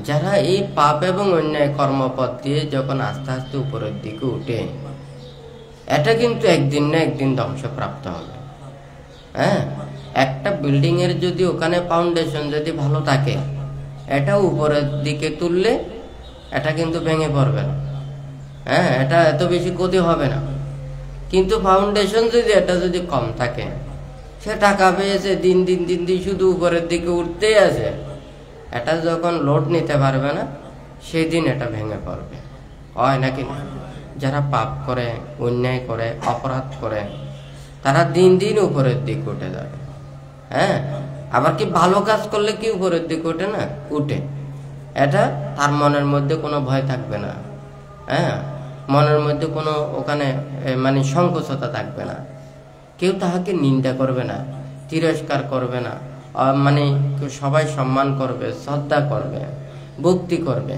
যারা এই পাপ এবং অন্যায় কর্মপথ দিয়ে যখন আস্তে আস্তে উপরের দিকে উঠে, এটা কিন্তু একদিন না একদিন ধ্বংসপ্রাপ্ত হবে। হ্যাঁ, একটা বিল্ডিং এর যদি ওখানে ফাউন্ডেশন যদি ভালো থাকে, এটা উপরের দিকে তুললে এটা কিন্তু ভেঙে পড়বে না। হ্যাঁ, এটা এত বেশি ক্ষতি হবে না। কিন্তু ফাউন্ডেশন যদি এটা যদি কম থাকে, সে টাকা পেয়েছে দিন দিন দিন দিন শুধু উপরের দিকে উঠতেই আছে, এটা যখন লোড নিতে পারবে না, সেই দিন এটা ভেঙে পড়বে, হয় নাকি না? যারা পাপ করে, অন্যায় করে, অপরাধ করে, তারা দিন দিন উপরের দিকে উঠে যাবে। হ্যাঁ, আবার কি ভালো কাজ করলে কি উপরের দিকে উঠে না? উঠে। এটা তার মনের মধ্যে কোনো ভয় থাকবে না। হ্যাঁ, মনের মধ্যে কোনো ওখানে মানে সংকোচতা থাকবে না, কেউ তাহাকে নিন্দা করবে না, তিরস্কার করবে না, মানে সবাই সম্মান করবে, শ্রদ্ধা করবে, ভক্তি করবে।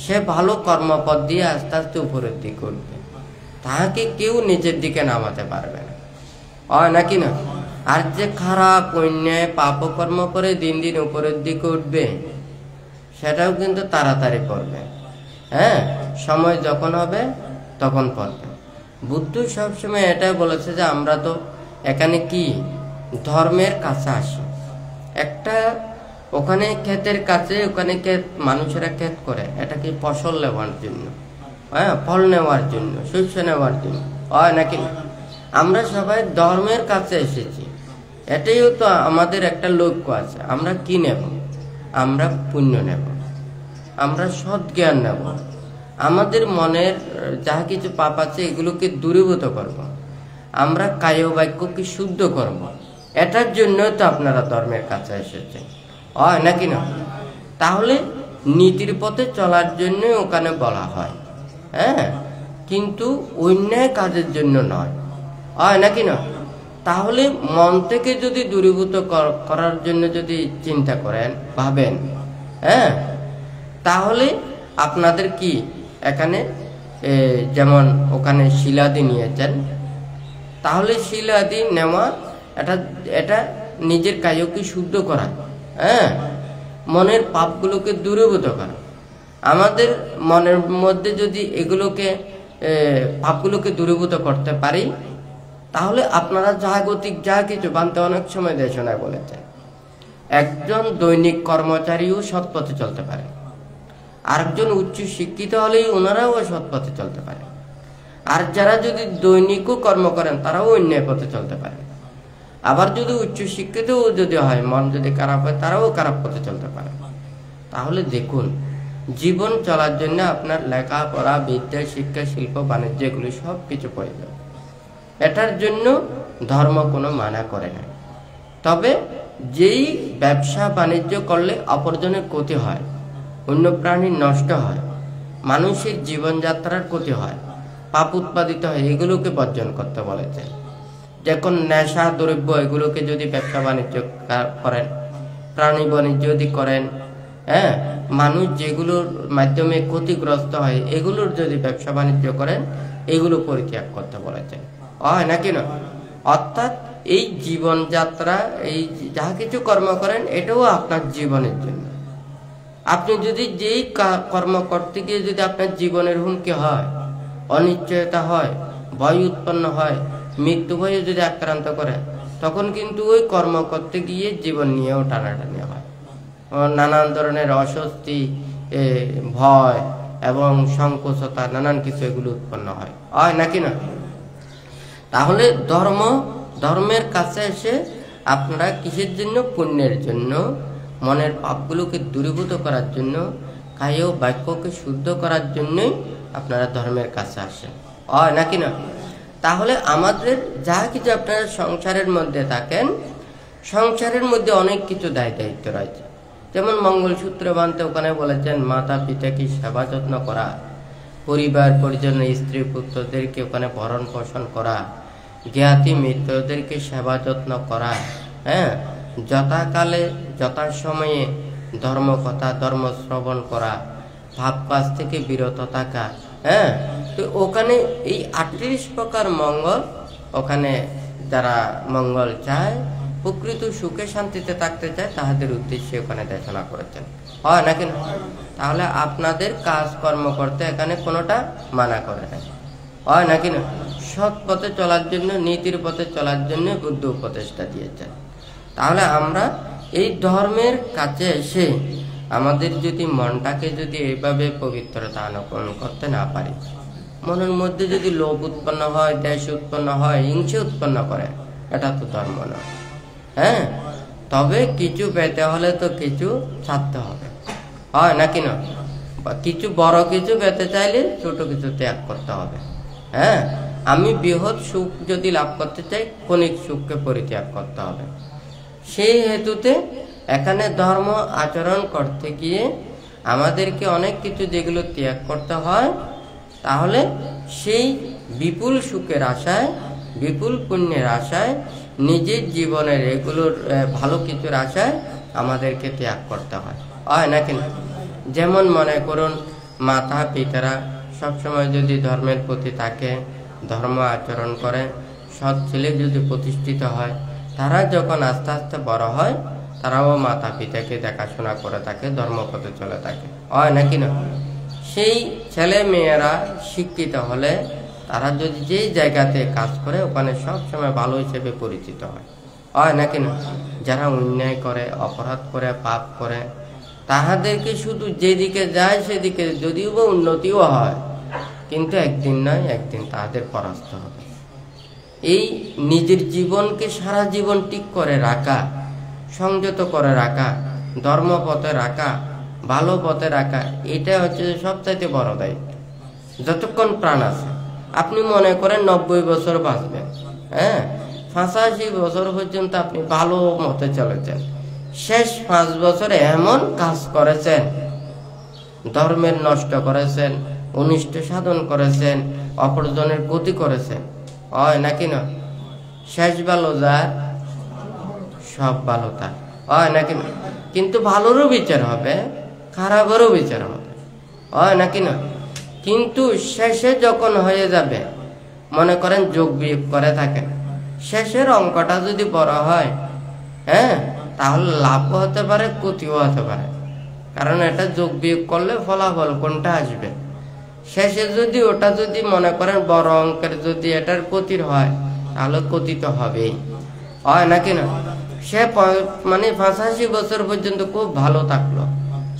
সে ভালো কর্মপথ দিয়ে আস্তে আস্তে উপরের দিকে উঠবে, তাহাকে কেউ নিজের দিকে নামাতে পারবে না, হয় নাকি না? আর যে খারাপ অন্যায় পাপ কর্ম করে দিন দিন উপরের দিকে উঠবে, সেটাও কিন্তু তাড়াতাড়ি পড়বে। হ্যাঁ, সময় যখন হবে তখন পড়বে। বুদ্ধ সবসময় এটাই বলেছে যে আমরা তো এখানে কি ধর্মের কাছে আসি। একটা ওখানে ক্ষেতের কাছে, ওখানে মানুষেরা ক্ষেত করে, এটা কি ফসল নেওয়ার জন্য, হ্যাঁ, ফল নেওয়ার জন্য, শস্য নেওয়ার জন্য, হয় নাকি? আমরা সবাই ধর্মের কাছে এসেছি, এটাইও তো আমাদের একটা লক্ষ্য আছে। আমরা কি নেব? আমরা পুণ্য নেব, আমরা সৎ জ্ঞান নেব, আমাদের মনের যাহা কিছু পাপ আছে এগুলোকে দূরীভূত করব, আমরা কায় বাক্যকে শুদ্ধ করব। এটার জন্য তো আপনারা ধর্মের কাছে এসেছেন, হয় নাকি না? তাহলে নীতির পথে চলার জন্য ওখানে বলা হয়, হ্যাঁ, কিন্তু অন্যায় কাজের জন্য নয়, হয় নাকি না? তাহলে মন থেকে যদি দূরীভূত করার জন্য যদি চিন্তা করেন, ভাবেন, হ্যাঁ, তাহলে আপনাদের কি এখানে যেমন ওখানে শিলাদি নিয়েছেন, তাহলে শিলাদি নেওয়া এটা নিজের কায়কে শুদ্ধ করা, হ্যাঁ, মনের পাপগুলোকে দূরীভূত করা। আমাদের মনের মধ্যে যদি এগুলোকে পাপগুলোকে দূরীভূত করতে পারি, তাহলে আপনারা জাগতিক যা কিছু বানতে অনেক সময় দেশনায় বলেছেন, একজন দৈনিক কর্মচারীও সৎ পথে চলতে পারে, আরেকজন উচ্চ শিক্ষিত হলেই ওনারাও সৎ পথে চলতে পারে, আর যারা যদি দৈনিকও কর্ম করেন তারাও অন্যায় পথে চলতে পারে। আবার যদি উচ্চ শিক্ষিত যদি হয়, মন যদি খারাপ হয়, তারাও খারাপ পথে চলতে পারে। তাহলে দেখুন, জীবন চলার জন্য আপনার লেখাপড়া, বিদ্যা, শিক্ষা, শিল্প, বাণিজ্য এগুলি সব কিছু প্রয়োজন। এটার জন্য ধর্ম কোনো মানা করে না। তবে যেই ব্যবসা বাণিজ্য করলে অপরজনের ক্ষতি হয়, অন্য প্রাণীর নষ্ট হয়, মানুষের জীবনযাত্রার ক্ষতি হয়, পাপ উৎপাদিত হয়, এগুলোকে বর্জন করতে বলেছে। যখন নেশা দ্রব্য এগুলোকে যদি ব্যবসা বাণিজ্য করেন, প্রাণী বাণিজ্য যদি করেন, হ্যাঁ, মানুষ যেগুলোর মাধ্যমে ক্ষতিগ্রস্ত হয় এগুলোর যদি ব্যবসা বাণিজ্য করেন, এগুলো পরিত্যাগ করতে বলেছেন, হয় নাকি না? অর্থাৎ এই জীবনযাত্রা, এই যা কিছু কর্ম করেন, এটাও আপনার জীবনের জন্য। আপনি যদি যেই কর্ম করতে গিয়ে যদি আপনার জীবনের হুমকি হয়, অনিশ্চয়তা হয়, ভয় উৎপন্ন হয়, মৃত্যু ভয়ে যদি আক্রান্ত করে, তখন কিন্তু ওই কর্ম করতে গিয়ে জীবন নিয়েও টানাটানি হয়, নানান ধরনের অস্বস্তি, ভয় এবং সংকোচতা, নানান কিছু এগুলো উৎপন্ন হয়, হয় নাকি না? তাহলে ধর্মের কাছে এসে আপনারা কিসের জন্য? পুণ্যের জন্য, মনের পাপগুলোকে দূরীভূত করার জন্য, কায় বাক্যকে শুদ্ধ করার জন্যই আপনারা ধর্মের কাছে আসেন, হয় নাকি না? তাহলে আমাদের যা কিছু আপনারা সংসারের মধ্যে থাকেন, সংসারের মধ্যে অনেক কিছু দায় দায়িত্ব রয়েছে, যেমন মঙ্গলসূত্র বাঁধতে ওখানে বলেছেন মাতা পিতাকে সেবা যত্ন করা, পরিবার পরিজন স্ত্রী পুত্রদেরকে ওখানে ভরণ পোষণ করা, জ্ঞাতি মিত্রদেরকে সেবা যত্ন করা, হ্যাঁ, যথাকালে যথাসময়ে ধর্মকথা ধর্ম শ্রবণ করা, ভাব কাজ থেকে বিরত থাকা, হ্যাঁ। তো ওখানে এই 38 প্রকার মঙ্গল, ওখানে যারা মঙ্গল চায়, প্রকৃত সুখে শান্তিতে থাকতে চায়, তাহাদের উদ্দেশ্যে ওখানে দেশনা করেছেন, হয় নাকি না? তাহলে আপনাদের কাজকর্ম করতে এখানে কোনোটা মানা করে না, হয় নাকি না? সৎ পথে চলার জন্য, নীতির পথে চলার জন্য বুদ্ধ উপদেষ্টা দিয়েছেন। তাহলে আমরা এই ধর্মের কাছে এসে আমাদের যদি মনটাকে যদি এইভাবে পবিত্রতা অনুকরণ করতে না পারি, মনের মধ্যে যদি লোভ উৎপন্ন হয়, দেশ উৎপন্ন হয়, হিংসা উৎপন্ন করে, এটা তো ধর্ম নয়, হ্যাঁ। তবে কিছু পেতে হলে তো কিছু ছাড়তে হবে, হয় নাকি না? কিছু বড় কিছু পেতে চাইলে ছোট কিছু ত্যাগ করতে হবে, হ্যাঁ। আমি বৃহৎ সুখ যদি লাভ করতে চাই, ক্ষণিক সুখকে পরিত্যাগ করতে হবে। সেই হেতুতে এখানে ধর্ম আচরণ করতে গিয়ে আমাদেরকে অনেক কিছু যেগুলো ত্যাগ করতে হয়, তাহলে সেই বিপুল সুখের আশায়, বিপুল পুণ্যের আশায়, নিজের জীবনের এগুলোর ভালো কিছুর আশায় আমাদেরকে ত্যাগ করতে হয়, হয় নাকি না? যেমন মনে করুন, মাতা পিতারা সবসময় যদি ধর্মের প্রতি থাকে, ধর্ম আচরণ করে, সৎ ছেলে যদি প্রতিষ্ঠিত হয়, তারা যখন আস্তে আস্তে বড় হয়, তারাও মাতা পিতাকে দেখাশোনা করে থাকে, ধর্মপথে চলে থাকে, হয় নাকি না? সেই ছেলে মেয়েরা শিক্ষিত হলে তারা যদি যেই জায়গাতে কাজ করে, ওখানে সবসময় ভালো হিসেবে পরিচিত হয়, হয় নাকি না? যারা অন্যায় করে, অপরাধ করে, পাপ করে, তাহাদেরকে শুধু যেদিকে যায় সেদিকে যদিও বা উন্নতিও হয়, কিন্তু একদিন নয় একদিন তাদের পরাস্ত হবে। এই নিজের জীবনকে সারা জীবন ঠিক করে রাখা, সংযত করে রাখা, ধর্মপথে রাখা, ভালো পথে রাখা, এটা হচ্ছে সবচাইতে বড় দায়িত্ব। যতক্ষণ প্রাণ আছে, আপনি মনে করেন 90 বছর বাঁচবেন, হ্যাঁ, 85 বছর পর্যন্ত আপনি ভালো মতে চলেছেন, শেষ 5 বছরে এমন কাজ করেছেন, ধর্মের নষ্ট করেছেন, অনিষ্ট সাধন করেছেন, অপরজনের ক্ষতি করেছেন, হয় নাকি না? শেষ ভালো যার, সব ভালো তার, হয় নাকি না? কিন্তু ভালোরও বিচার হবে, খারাপেরও বিচার হবে, হয় নাকি না? কিন্তু শেষে যখন হয়ে যাবে, মনে করেন যোগ বিয়োগ করে থাকেন, শেষের অঙ্কটা যদি বড় হয়, হ্যাঁ, তাহলে লাভও হতে পারে, ক্ষতিও হতে পারে, কারণ এটা যোগ বিয়োগ করলে ফলাফল কোনটা আসবে। শেষে যদি ওটা যদি মনে করেন বড় অঙ্কের যদি এটার ক্ষতির হয়, তাহলে ক্ষতি তো হবেই, হয় নাকি না? সে মানে 85 বছর পর্যন্ত খুব ভালো থাকলো,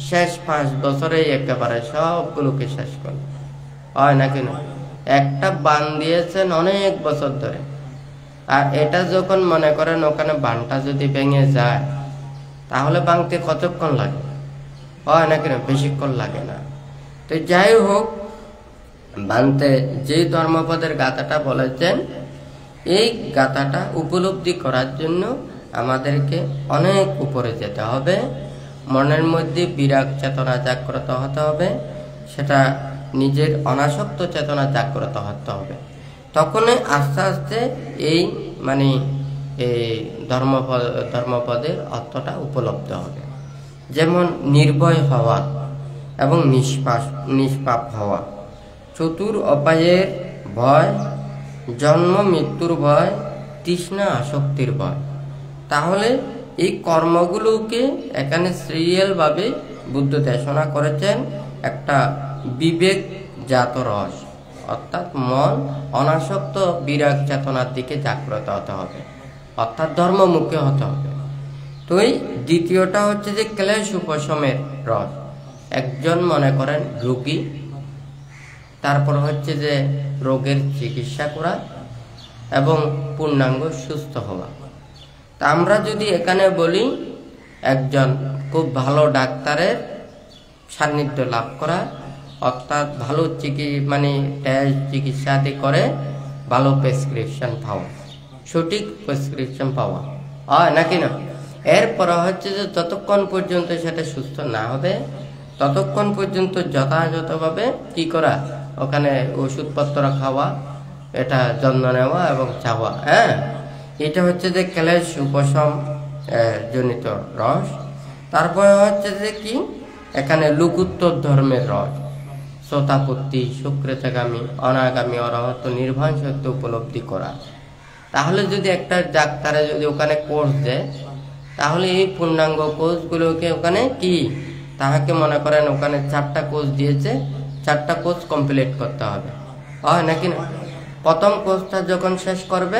শেষ 5 বছরে একেবারে সবগুলোকে শেষ করলো, হয় নাকি না? একটা বান দিয়েছেন অনেক বছর ধরে, আর এটা যখন মনে করেন ওখানে বানটা যদি ভেঙে যায়, তাহলে ভাঙতে কতক্ষণ লাগে, হয় নাকি না? বেশিক্ষণ লাগে না। তো যাই হোক, বানতে যে ধর্মপদের গাথাটা বলেছেন, এই গাথাটা উপলব্ধি করার জন্য আমাদেরকে অনেক উপরে যেতে হবে, মনের মধ্যে বিরাগ চেতনা জাগ্রত হতে হবে, সেটা নিজের অনাসক্ত চেতনা জাগ্রত হতে হবে, তখনই আস্তে আস্তে এই মানে এই ধর্মপদের অর্থটা উপলব্ধ হবে। যেমন নির্ভয় হওয়া এবং নিষ্পাপ হওয়া, চতুর অপায়ের ভয়, জন্ম মৃত্যুর ভয়, তৃষ্ণা আসক্তির ভয়। তাহলে এই কর্মগুলোকে এখানে সিরিয়ালভাবে বুদ্ধ দেশনা করেছেন একটা বিবেকজাত রস, অর্থাৎ মন অনাসক্ত বিরাগ চেতনার দিকে জাগ্রত হতে হবে, অর্থাৎ ধর্মমুখী হতে হবে। তো এই দ্বিতীয়টা হচ্ছে যে ক্লেশ উপশমের রস, একজন মনে করেন রোগী, তারপর হচ্ছে যে রোগের চিকিৎসা করা এবং পূর্ণাঙ্গ সুস্থ হওয়া। তা আমরা যদি এখানে বলি, একজন খুব ভালো ডাক্তারের সান্নিধ্য লাভ করা, অর্থাৎ ভালো টেস্ট চিকিৎসা করে ভালো প্রেসক্রিপশন পাওয়া, সঠিক প্রেসক্রিপশন পাওয়া, হয় নাকি না? এরপর হচ্ছে যে যতক্ষণ পর্যন্ত সেটা সুস্থ না হবে ততক্ষণ পর্যন্ত যথাযথভাবে কি করা, ওখানে ওষুধপত্র খাওয়া, এটা যত্ন নেওয়া এবং চাওয়া। হ্যাঁ, এটা হচ্ছে যে ক্লেশ উপশম জনিত রস। তারপরে হচ্ছে যে কি, এখানে লোকোত্তর ধর্মের রস, শ্রোতাপত্তি, সুকৃতগামী, অনাগামী, অরহত, নির্বাণ সত্য উপলব্ধি করা। তাহলে যদি একটা ডাক্তারে যদি ওখানে কোর্স দেয়, তাহলে এই পূর্ণাঙ্গ কোর্সগুলোকে ওখানে কি, তাহাকে মনে করেন ওখানে 4টা কোর্স দিয়েছে, 4টা কোর্স কমপ্লিট করতে হবে, হয় নাকি না? প্রথম কোর্সটা যখন শেষ করবে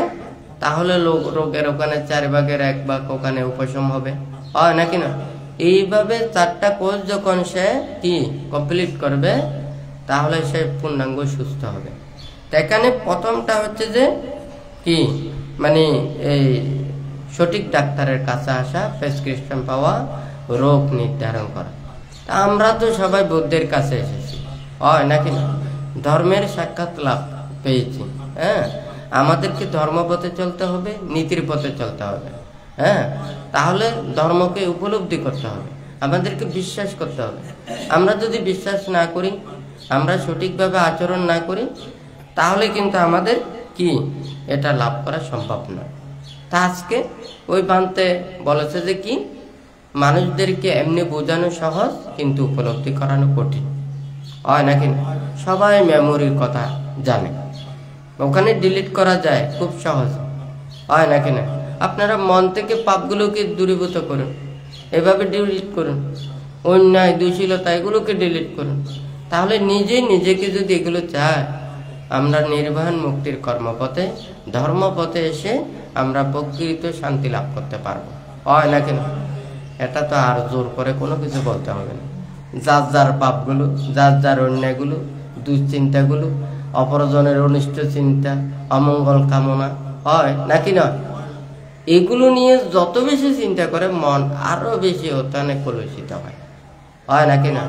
তাহলে রোগের ওখানে 1/4 ওখানে উপশম হবে, হয় নাকি না? এইভাবে 4টা কোর্স যখন সে কি কমপ্লিট করবে তাহলে সে পূর্ণাঙ্গ সুস্থ হবে। এখানে প্রথমটা হচ্ছে যে কি, মানে এই সঠিক ডাক্তারের কাছে আসা, প্রেসক্রিপশন পাওয়া, রোগ নির্ধারণ করা। তা আমরা তো সবাই বুদ্ধের কাছে এসেছি, হয় নাকি না? ধর্মের সাক্ষাৎ লাভ পেয়েছি। হ্যাঁ, আমাদেরকে ধর্মপথে চলতে হবে, নীতির পথে চলতে হবে। হ্যাঁ, তাহলে ধর্মকে উপলব্ধি করতে হবে, আমাদেরকে বিশ্বাস করতে হবে। আমরা যদি বিশ্বাস না করি, আমরা সঠিকভাবে আচরণ না করি, তাহলে কিন্তু আমাদের কি এটা লাভ করা সম্ভব নয়। তা আজকে ওই বানতে বলেছে যে কি, মানুষদেরকে এমনি বোঝানো সহজ কিন্তু উপলব্ধি করানো কঠিন, হয় নাকি না? সবাই মেমোরির কথা জানে, ওখানে ডিলিট করা যায় খুব সহজ, হয় নাকি না? আপনারা মন থেকে পাপগুলোকে দূরীভূত করুন, এভাবে ডিলিট করুন, অন্যায় দুশীলতা এগুলোকে ডিলিট করুন। তাহলে নিজেকে যদি এগুলো চায়, আমরা নির্বাণ মুক্তির কর্মপথে, ধর্মপথে এসে আমরা প্রকৃত শান্তি লাভ করতে পারবো, হয় নাকি না? এটা তো আর জোর করে কোনো কিছু বলতে হবে না। যার যার পাপগুলো, যার যার অন্যায়গুলো, দুশ্চিন্তাগুলো, অপরজনের অনিষ্ট চিন্তা, অমঙ্গল কামনা, হয় নাকি না, এগুলো নিয়ে যত বেশি চিন্তা করে মন আরো বেশি ওখানে কলুষিত হয় নাকি না?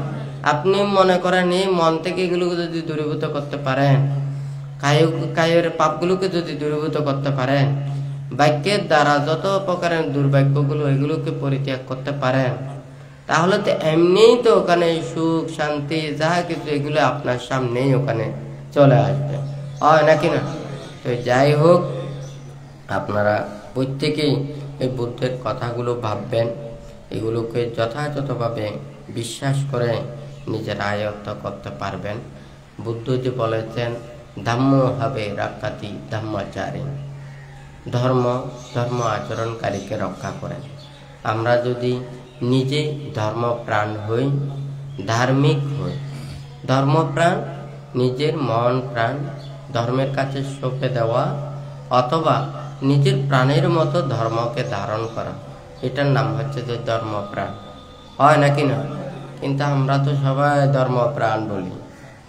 আপনি মনে করেন এই মন থেকে এগুলোকে যদি দূরীভূত করতে পারেন, কায়ের পাপগুলোকে যদি দূরীভূত করতে পারেন, বাক্যের দ্বারা যত প্রকারের দুর্ভাগ্যগুলো এগুলোকে পরিত্যাগ করতে পারেন, তাহলে তো এমনিই তো ওখানে সুখ শান্তি যা কিছু এগুলো আপনার সামনেই ওখানে চলে আসবে, হয় নাকি না? তো যাই হোক, আপনারা প্রত্যেকেই এই বুদ্ধের কথাগুলো ভাববেন, এগুলোকে যথাযথভাবে বিশ্বাস করে নিজের আয়ত্ত করতে পারবেন। বুদ্ধজি বলেছেন, ধম্ম হবে রক্ষাতি ধম্মাচারী, ধর্ম আচরণকারীকে রক্ষা করেন। আমরা যদি নিজে ধর্মপ্রাণ হই, ধার্মিক হই, ধর্মপ্রাণ, নিজের মন প্রাণ ধর্মের কাছে সঁপে দেওয়া, অথবা নিজের প্রাণের মতো ধর্মকে ধারণ করা, এটার নাম হচ্ছে যে ধর্মপ্রাণ, হয় নাকি না? কিন্তু আমরা তো সবাই ধর্মপ্রাণ বলি,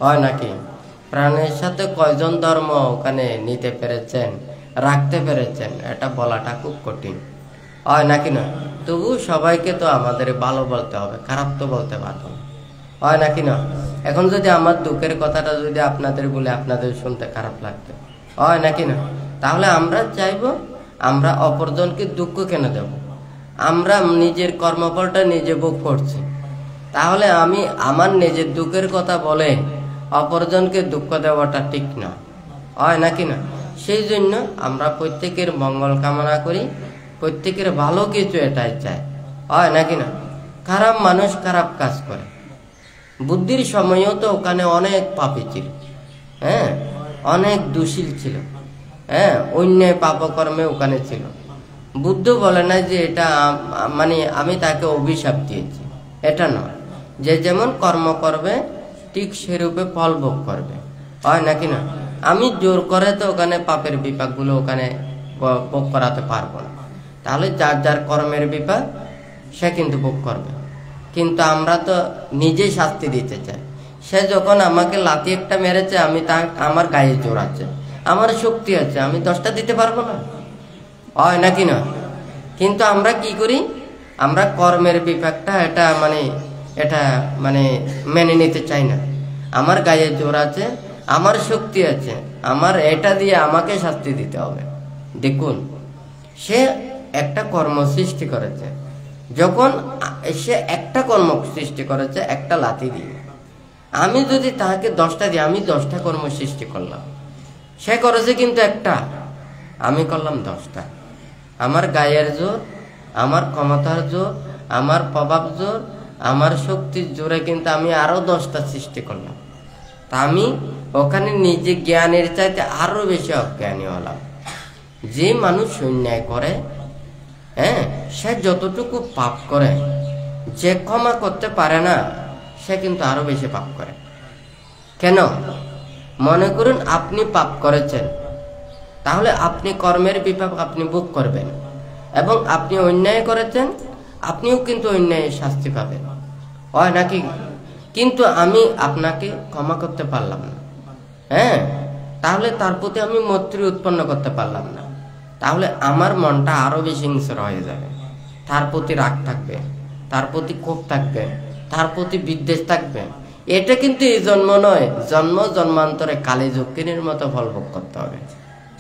হয় নাকি? প্রাণের সাথে কয়জন ধর্ম ওখানে নিতে পেরেছেন, রাখতে পেরেছেন, এটা বলাটা খুব কঠিন, হয় নাকি না? তবু সবাইকে তো আমাদের ভালো বলতে হবে, খারাপ তো বলতে পারবো না, হয় নাকি না? এখন যদি আমার দুঃখের কথাটা যদি আপনাদের বলে আপনাদের শুনতে খারাপ লাগবে, হয় নাকি না? তাহলে আমরা চাইবো আমরা অপরজনকে দুঃখ কেন দেব? আমরা নিজের কর্মফলটা নিজে ভোগ করছি, তাহলে আমি আমার নিজের দুঃখের কথা বলে অপরজনকে দুঃখ দেওয়াটা ঠিক না, হয় নাকি না? সেই জন্য আমরা প্রত্যেকের মঙ্গল কামনা করি, প্রত্যেকের ভালো কিছু এটাই চাই, হয় নাকি না? খারাপ মানুষ খারাপ কাজ করে, বুদ্ধির সময়ও তো ওখানে অনেক পাপী ছিল, হ্যাঁ, অনেক দোষী ছিল, হ্যাঁ, অন্যায় পাপকর্মে ওখানে ছিল। বুদ্ধ বলে না যে এটা মানে আমি তাকে অভিশাপ দিয়েছি, এটা নয়। যে যেমন কর্ম করবে ঠিক সেরূপে ফল ভোগ করবে, হয় নাকি না? আমি জোর করে তো ওখানে পাপের বিপাকগুলো ওখানে ভোগ করাতে পারবো না, তাহলে যার যার কর্মের বিপাক সে কিন্তু ভোগ করবে। কিন্তু আমরা তো নিজেই শাস্তি দিতে চাই। সে যখন আমাকে লাথি একটা মেরেছে, আমি আমার গায়ে জোর আছে, আমার শক্তি আছে, আমি 10টা দিতে পারবো না, হয় নাকি না? কিন্তু আমরা কি করি, আমরা কর্মের বিপাকটা এটা মেনে নিতে চাই না। আমার গায়ে জোর আছে, আমার শক্তি আছে, আমার এটা দিয়ে আমাকে শাস্তি দিতে হবে। দেখুন, সে একটা কর্ম সৃষ্টি করেছে, যখন সে একটা কর্ম সৃষ্টি করেছে একটা লাথি দিয়ে, আমি যদি তাহাকে 10টা দিই, আমি 10টা কর্ম সৃষ্টি করলাম, সে করেছে কিন্তু একটা, আমি করলাম 10টা। আমার গায়ের জোর, আমার ক্ষমতার জোর, আমার প্রভাব জোর, আমার শক্তির জোরে কিন্তু আমি আরো 10টা সৃষ্টি করলাম। তা আমি ওখানে নিজে জ্ঞানের চাইতে আরো বেশি অজ্ঞানী হলাম। যে মানুষ অন্যায় করে, সে যতটুকু পাপ করে, যে ক্ষমা করতে পারে না, সে কিন্তু আরো বেশি পাপ করে। কেন? মনে করুন আপনি পাপ করেছেন, তাহলে আপনি কর্মের বিপাক আপনি ভোগ করবেন, এবং আপনি অন্যায় করেছেন, আপনিও কিন্তু অন্যায়ের শাস্তি পাবেন, হয় নাকি? কিন্তু আমি আপনাকে ক্ষমা করতে পারলাম না, তাহলে তার প্রতি আমি মৈত্রী উৎপন্ন করতে পারলাম না, তাহলে আমার মনটা আরো বেশি হিংস্র হয়ে যাবে, তার প্রতি রাগ থাকবে, তার প্রতি ক্ষোভ থাকবে, তার প্রতি বিদ্বেষ থাকবে। এটা কিন্তু এই জন্ম নয়, জন্ম জন্মান্তরে কালী যক্ষিণীর মতো ফল ভোগ করতে হবে।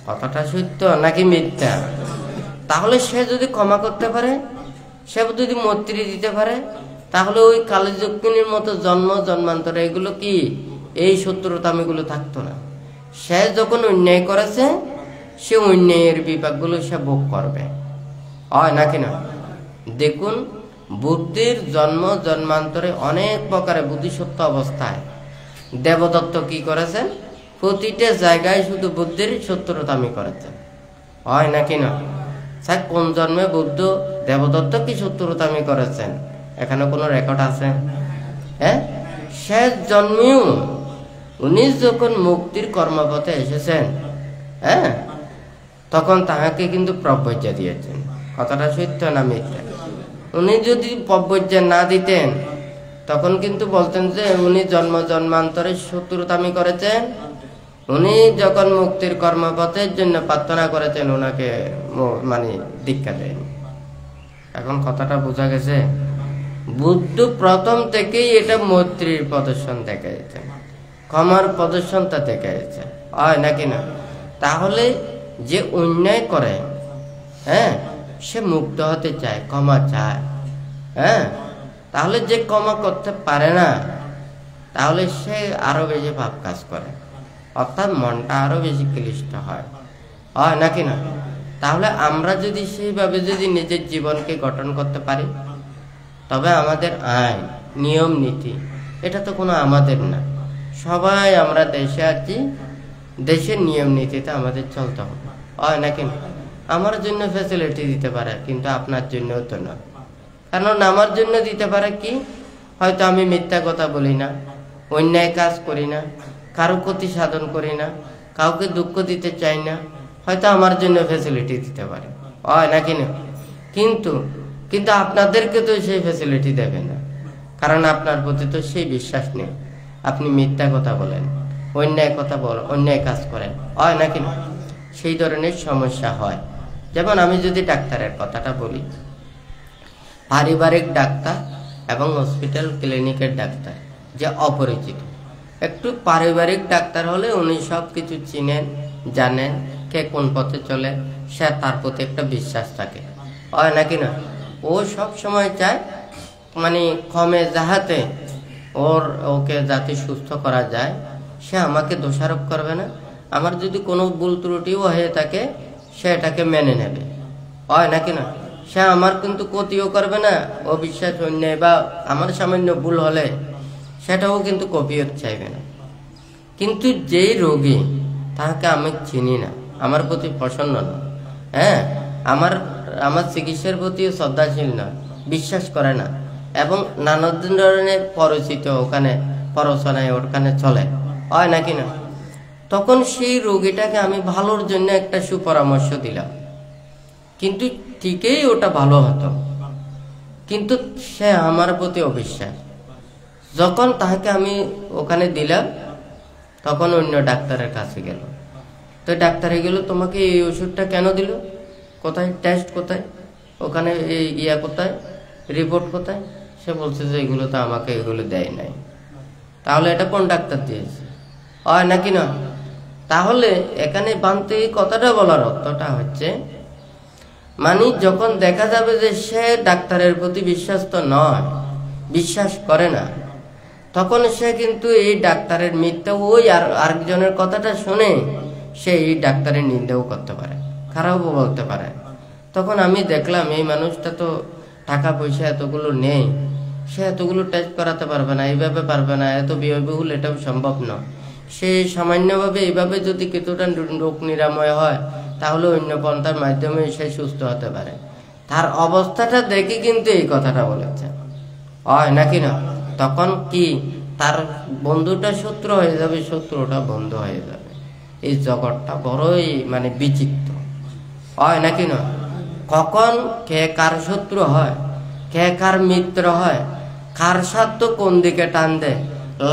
কথাটা সত্য নাকি মিথ্যা? তাহলে সে যদি ক্ষমা করতে পারে, সে যদি মৈত্রী দিতে পারে, তাহলে ওই কালী যক্ষিণীর মতো জন্ম জন্মান্তরে এগুলো কি, এই শত্রুতামিগুলো থাকতো না। সে যখন অন্যায় করেছে, সে অন্যায়ের বিপাকগুলো সে ভোগ করবে, হয় নাকি না? দেখুন, বুদ্ধির জন্ম জন্মান্তরে অনেক প্রকারে বুদ্ধিসত্ত্ব অবস্থায় দেবদত্ত কি করেছেন, প্রতিটা জায়গায় শুধু বুদ্ধির শত্রুতামি করেছেন, হয় নাকি না? স্যার, কোন জন্মে বুদ্ধ দেবদত্ত কি শত্রুতামি করেছেন? এখানে কোনো রেকর্ড আছে? শেষ জন্মেও উনি যখন মুক্তির কর্মপথে এসেছেন, তখন তাহাকে কিন্তু প্রব্রজ্যা দিয়েছেন। কথাটা সত্য না মিথ্যা? উনি যদি প্রব্রজ্যা না দিতেন, তখন কিন্তু বলতেন যে উনি জন্ম জন্মান্তরে শত্রুতামি করেছেন। উনি যখন মুক্তির কর্মপথের জন্য প্রার্থনা করেছেন, ওনাকে মানে দীক্ষা দেয়নি। এখন কথাটা বোঝা গেছে? বুদ্ধ প্রথম থেকেই এটা মৈত্রীর প্রদর্শন দেখাইছেন, ক্ষমার প্রদর্শনটা দেখাইছে, হয় নাকি না? তাহলে যে অন্যায় করে, সে মুক্ত হতে চায়, ক্ষমা চায়, তাহলে যে ক্ষমা করতে পারে না, তাহলে সে আরো বেশি পাপ কাজ করে, অর্থাৎ মনটা আরো বেশি ক্লিষ্ট হয়, হয় নাকি না? তাহলে আমরা যদি সেইভাবে যদি নিজের জীবনকে গঠন করতে পারি, তবে আমাদের আইন নিয়ম নীতি এটা তো কোনো আমাদের না, সবাই আমরা দেশে আছি, দেশের নিয়ম নীতিতে আমাদের চলতে হবে, হয় নাকি না? আমার জন্য ফ্যাসিলিটি দিতে পারে, কিন্তু আপনার জন্যও তো না। কারণ আমার জন্য দিতে পারে কি, হয়তো আমি মিথ্যা কথা বলি না, অন্যায় কাজ করি না, কারো ক্ষতি সাধন করি না, কাউকে দুঃখ দিতে চাই না, হয়তো আমার জন্য ফ্যাসিলিটি দিতে পারে, হয় নাকি না? কিন্তু কিন্তু আপনাদেরকে তো সেই ফ্যাসিলিটি দেবে না, কারণ আপনার প্রতি তো সেই বিশ্বাস নেই। আপনি মিথ্যা কথা বলেন, অন্যায় কথা বলেন, অন্যায় কাজ করেন, হয় নাকি না? সেই ধরনের সমস্যা হয়। যেমন আমি যদি ডাক্তারের কথাটা বলি, পারিবারিক ডাক্তার এবং হসপিটাল ক্লিনিকের ডাক্তার যে অপরিচিত, একটু পারিবারিক ডাক্তার হলে উনি সব কিছু চিনেন, জানেন, কে কোন পথে চলে, সে তার প্রতি একটা বিশ্বাস থাকে, হয় নাকি না? ও সব সময় চায় মানে কমে যাহাতে ওকে যাতে সুস্থ করা যায়, সে আমাকে দোষারোপ করবে না, আমার যদি কোনো ভুল ত্রুটিও হয়ে থাকে সে এটাকে মেনে নেবে, হয় নাকি না? সে আমার কিন্তু ক্ষতিও করবে না, অবিশ্বাস অন্যায় বা আমার সামান্য ভুল হলে সেটাও কিন্তু কপিয়ত চাইবে না। কিন্তু যেই রোগী, তাকে আমি চিনি না, আমার প্রতি প্রসন্ন না, আমার চিকিৎসার প্রতি শ্রদ্ধাশীল না, বিশ্বাস করে না, এবং নানা ধরনের পরিচিত ওখানে পরচনায় ওখানে চলে, হয় নাকি না? তখন সেই রোগীটাকে আমি ভালোর জন্য একটা সুপরামর্শ দিলাম, কিন্তু ঠিকই ওটা ভালো হতো, কিন্তু সে আমার প্রতি অবিশ্বাস। যখন তাকে আমি ওখানে দিলাম, তখন অন্য ডাক্তারের কাছে গেল, তো ডাক্তারে গেল, তোমাকে এই ওষুধটা কেন দিল, কোথায় টেস্ট, কোথায় ওখানে এই কোথায় রিপোর্ট কোথায়? সে বলছে যে এগুলো তো আমাকে এগুলো দেয় নাই। তাহলে এটা কোন ডাক্তার দিয়েছে, হয় নাকি না? তাহলে এখানে বানতে এই কথাটা বলার অর্থটা হচ্ছে, মানে যখন দেখা যাবে যে সে ডাক্তারের প্রতি বিশ্বস্ত নয়, বিশ্বাস করে না, তখন সে কিন্তু এই ডাক্তারের মিথ্যা ওই আরেকজনের কথাটা শুনে সে এই ডাক্তারের নিন্দাও করতে পারে, খারাপও বলতে পারে। তখন আমি দেখলাম এই মানুষটা তো টাকা পয়সা এতগুলো নেই, সে এতগুলো টেস্ট করাতে পারবে না, এইভাবে পারবে না, এত ব্যয়বহুল এটাও সম্ভব নয়। সে সামান্যভাবে এইভাবে যদি কিছুটা রোগ নিরাময় হয় তাহলে অন্য পন্থার মাধ্যমে সে সুস্থ হতে পারে। তার অবস্থাটা দেখে কিন্তু এই কথাটা বলেছে, হয় নাকি না? তখন কি তার বন্ধুটা শত্রু হয়ে যাবে, শত্রুটা বন্ধু হয়ে যাবে। এই জগৎটা বড়ই মানে বিচিত্র, হয় নাকি না? কখন কে কার শত্রু হয়, কে কার মিত্র হয়, কার স্বার্থ কোন দিকে টান দেয়,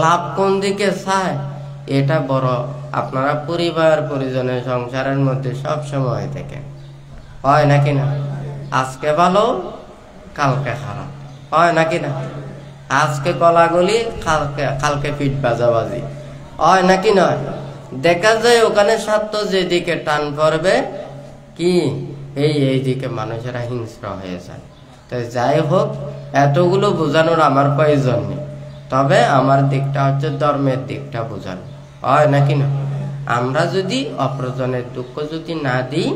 লাভ কোন দিকে চায়, এটা বড় আপনারা পরিবার পরিজনের সংসারের মধ্যে সব সময় থেকে, হয় নাকি না? আজকে ভালো কালকে খারাপ, হয় নাকি না? আজকে গলাগলি কালকে পিঠ বাজাবাজি, হয় নাকি নয়? দেখা যায় ওখানে স্বার্থ যেদিকে টান পড়বে কি এই দিকে মানুষেরা হিংস্র হয়ে যায়। তাই যাই হোক, এতগুলো বোঝানোর আমার প্রয়োজন নেই, তবে আমার দিকটা হচ্ছে ধর্মের দিকটা বোঝানো, হয় নাকি না? আমরা যদি অপ্রয়োজনের দুঃখ যদি না দিই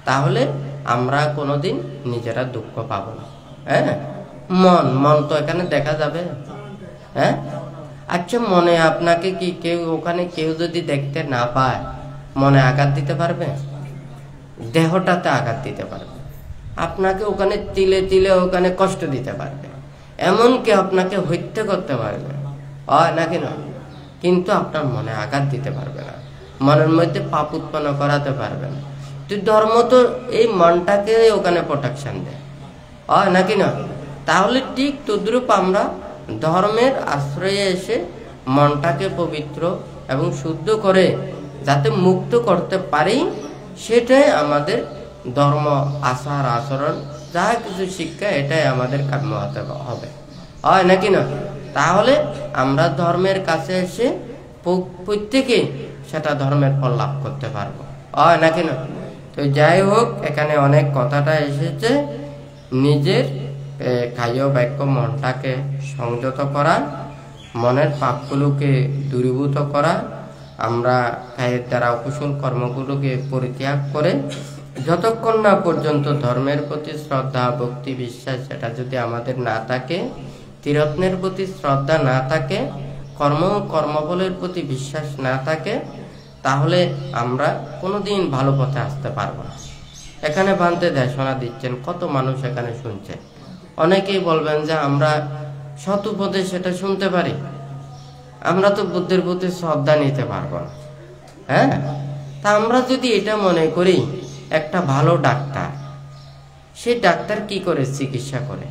তাহলে আমরা কোনোদিন নিজেরা দুঃখ পাবো না। হ্যাঁ, মন তো এখানে দেখা যাবে। হ্যাঁ, আচ্ছা, মনে আপনাকে কি ওখানে কেউ যদি দেখতে না পায় মনে আঘাত দিতে পারবে? দেহটাতে আঘাত দিতে পারবে, আপনাকে ওখানে তিলে তিলে ওখানে কষ্ট দিতে পারবে, এমনকি আপনাকে হত্যা করতে পারবে, হয় নাকি না? কিন্তু আপনার মনে আঘাত দিতে পারবে না, মনের মধ্যে পাপ উৎপন্ন করাতে পারবে না। তো ধর্ম তো এই মনটাকে ওখানে প্রোটেকশন দেয়, হয় নাকি না? তাহলে ঠিক তদ্রূপ আমরা ধর্মের আশ্রয়ে এসে মনটাকে পবিত্র এবং শুদ্ধ করে যাতে মুক্ত করতে পারি, সেটাই আমাদের ধর্ম, আচার আচরণ যা কিছু শিক্ষা, এটাই আমাদের কাম্য হতে হবে, হয় নাকি না? তাহলে আমরা ধর্মের কাছে এসে প্রত্যেকে সেটা ধর্মের ফল লাভ করতে পারবো, হয় নাকি না? তো যাই হোক, এখানে অনেক কথাটা এসেছে, নিজের কায় বাক্য মনটাকে সংযত করা, মনের পাপগুলোকে দূরীভূত করা, আমরা কায়ের দ্বারা অকুশল কর্মগুলোকে পরিত্যাগ করে যতক্ষণ না পর্যন্ত ধর্মের প্রতি শ্রদ্ধা, ভক্তি, বিশ্বাস এটা যদি আমাদের না থাকে, ত্রিরত্নের প্রতি শ্রদ্ধা না থাকে, কর্মফলের প্রতি বিশ্বাস না থাকে, তাহলে আমরা কোনোদিন ভালো পথে আসতে পারবো না। এখানে বানতে দেশনা দিচ্ছেন, কত মানুষ এখানে শুনছে। অনেকেই বলবেন যে আমরা সৎ উপদেশ সেটা শুনতে পারি, আমরা তো বুদ্ধির প্রতি শ্রদ্ধা নিতে পারবো না। হ্যাঁ, তা আমরা যদি এটা মনে করি একটা ভালো ডাক্তার, সেই ডাক্তার কি করে চিকিৎসা করে,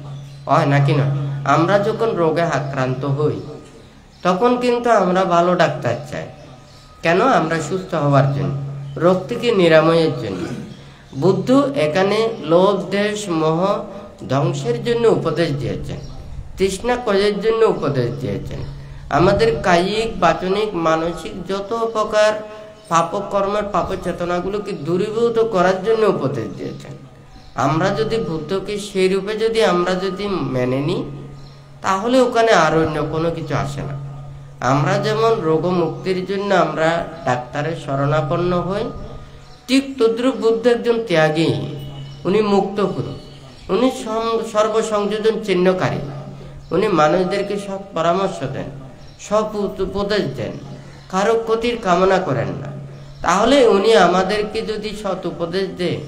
হয় নাকি না? আমরা যখন রোগে আক্রান্ত হই তখন কিন্তু আমরা ভালো ডাক্তার চাই, কেন? আমরা সুস্থ হওয়ার জন্য, রোগ থেকে নিরাময়ের জন্য। বুদ্ধ এখানে লোভ, দেশ, মোহ ধ্বংসের জন্য উপদেশ দিয়েছেন, তৃষ্ণা ক্ষয়ের জন্য উপদেশ দিয়েছেন, আমাদের কায়িক, বাচনিক, মানসিক যত প্রকার পাপকর্মের পাপ চেতনাগুলোকে দূরীভূত করার জন্য উপদেশ দিয়েছেন। আমরা যদি বুদ্ধকে সেই রূপে যদি আমরা যদি মেনে নিই তাহলে ওখানে আর অন্য কোনো কিছু আসে না। আমরা যেমন রোগ মুক্তির জন্য আমরা ডাক্তারের শরণাপন্ন হই, ঠিক তদ্রূপ বুদ্ধ একজন ত্যাগী, উনি মুক্ত পুরুষ, উনি সর্বসংযোজন চিহ্নকারী, উনি মানুষদেরকে সব পরামর্শ দেন, সব উপদেশ দেন, কারো ক্ষতির কামনা করেন না। তাহলে উনি আমাদেরকে যদি সৎ উপদেশ দেয়,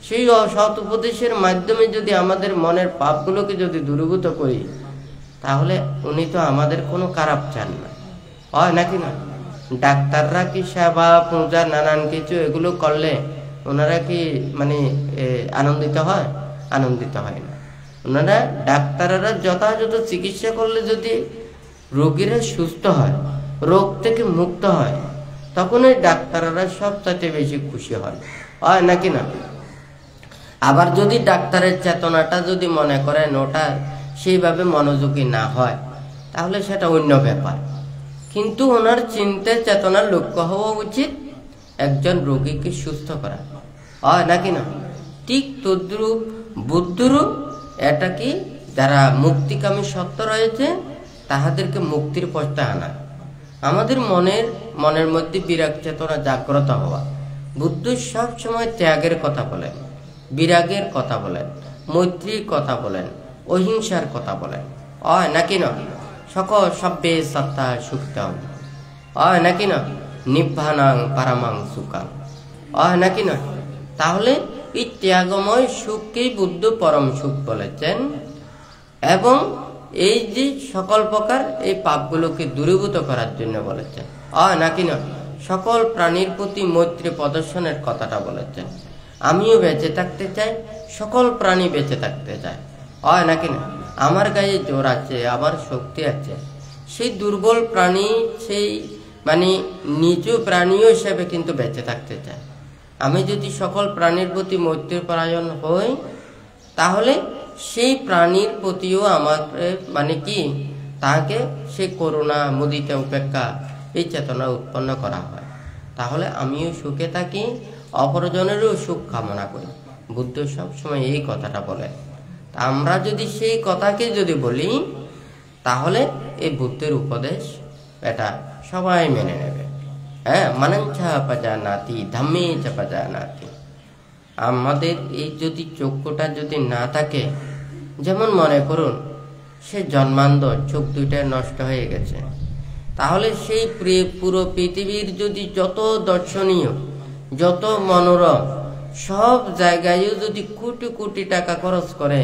সেই সৎ উপদেশের মাধ্যমে যদি আমাদের মনের পাপগুলোকে যদি দূরীভূত করি, তাহলে উনি তো আমাদের কোনো খারাপ চান না, হয় নাকি না? ডাক্তাররা কি সেবা, পূজা, নানান কিছু এগুলো করলে ওনারা কি মানে আনন্দিত হয়? আনন্দিত হয় না। ওনারা ডাক্তাররা যথাযথ চিকিৎসা করলে যদি রোগীরা সুস্থ হয়, রোগ থেকে মুক্ত হয়, তখন ওই ডাক্তাররা সবচাইতে বেশি খুশি হয়, হয় নাকি না? আবার যদি ডাক্তারের চেতনাটা যদি মনে করেন ওটা সেইভাবে মনোযোগী না হয়, তাহলে সেটা অন্য ব্যাপার। কিন্তু ওনার চিন্তা চেতনার লক্ষ্য হওয়া উচিত একজন রোগীকে সুস্থ করা, হয় নাকি না? ঠিক তদ্রূপ বুদ্ধরও এটা কি, যারা মুক্তিকামী সত্য রয়েছে তাহাদেরকে মুক্তির পথে আনা, আমাদের মনের মধ্যে বিরাগ চেতনা জাগ্রত হওয়া। বুদ্ধ সব সময় ত্যাগের কথা বলেন, বিরাগের কথা বলেন, মৈত্রীর কথা বলেন, অহিংসার কথা বলেন। নাকি না সকল সব্যে সত্তা সুখতম, নাকি না নিব্বানাং পারামাং সুখাং, নাকি না। তাহলে এই ত্যাগময় সুখকেই বুদ্ধ পরম সুখ বলেছেন, এবং এই যে সকল প্রকার এই পাপগুলোকে দূরীভূত করার জন্য বলেছেন। নাকি না সকল প্রাণীর প্রতি মৈত্রী প্রদর্শনের কথাটা বলেছেন। আমিও বেঁচে থাকতে চাই, সকল প্রাণী বেঁচে থাকতে চায়। নাকি না আমার গায়ে জোর আছে, আমার শক্তি আছে, সেই দুর্বল প্রাণী, সেই মানে নিচু প্রাণীও হিসেবে কিন্তু বেঁচে থাকতে চায়। আমি যদি সকল প্রাণীর প্রতি মৈত্রী পরায়ণ হই, তাহলে সেই প্রাণীর প্রতিও আমার মানে কি, তাকে সেই করুণা, মুদিতা, উপেক্ষা এই চেতনা উৎপন্ন করা হয়। তাহলে আমিও সুখে থাকি, অপরজনেরও সুখ কামনা করি। বুদ্ধ সবসময় এই কথাটা বলেন। আমরা যদি সেই কথাকে যদি বলি, তাহলে এই বুদ্ধের উপদেশ এটা সবাই মেনে নেবে। মানঞ্চা পাজানাতি ধাম্মে চা পাজানাতি। আমাদের এই যদি চক্ষুটা যদি না থাকে, যেমন মনে করুন সে জন্মান্ধ, চোখ দুইটা নষ্ট হয়ে গেছে, তাহলে সেই পুরো পৃথিবীর যদি যত দর্শনীয়, যত মনোরম, সব জায়গায়ও যদি কোটি কোটি টাকা খরচ করে,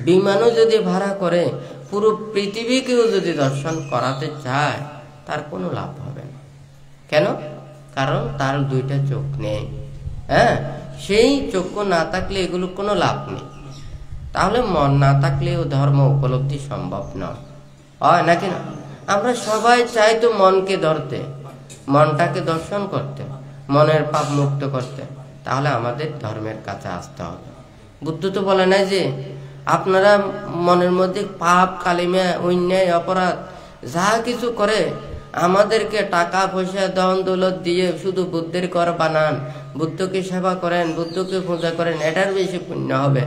বিমানও যদি ভাড়া করে, পুরো পৃথিবীকেও যদি দর্শন করাতে চায়, তার কোনো লাভ হবে না। কেন? কারণ তার দুইটা চোখ নেই। সেই চক্ষু না থাকলে এগুলো কোনো লাভ নেই। তাহলে মন না থাকলেও ধর্ম উপলব্ধি সম্ভব নয়, নাকি না। আমরা সবাই চাই তো মনকে ধরতে, মনটাকে দর্শন করতে, মনের পাপ মুক্ত করতে। তাহলে আমাদের ধর্মের কাছে আসতে হবে। বুদ্ধ তো বলে নাই যে আপনারা মনের মধ্যে পাপ, কালিমা, অন্যায়, অপরাধ যা কিছু করে আমাদেরকে টাকা পয়সা ধন দৌলত দিয়ে শুধু বুদ্ধের ঘর বানান, বুদ্ধকে সেবা করেন, বুদ্ধকে পূজা করেন, এটার বেশি পুণ্য হবে।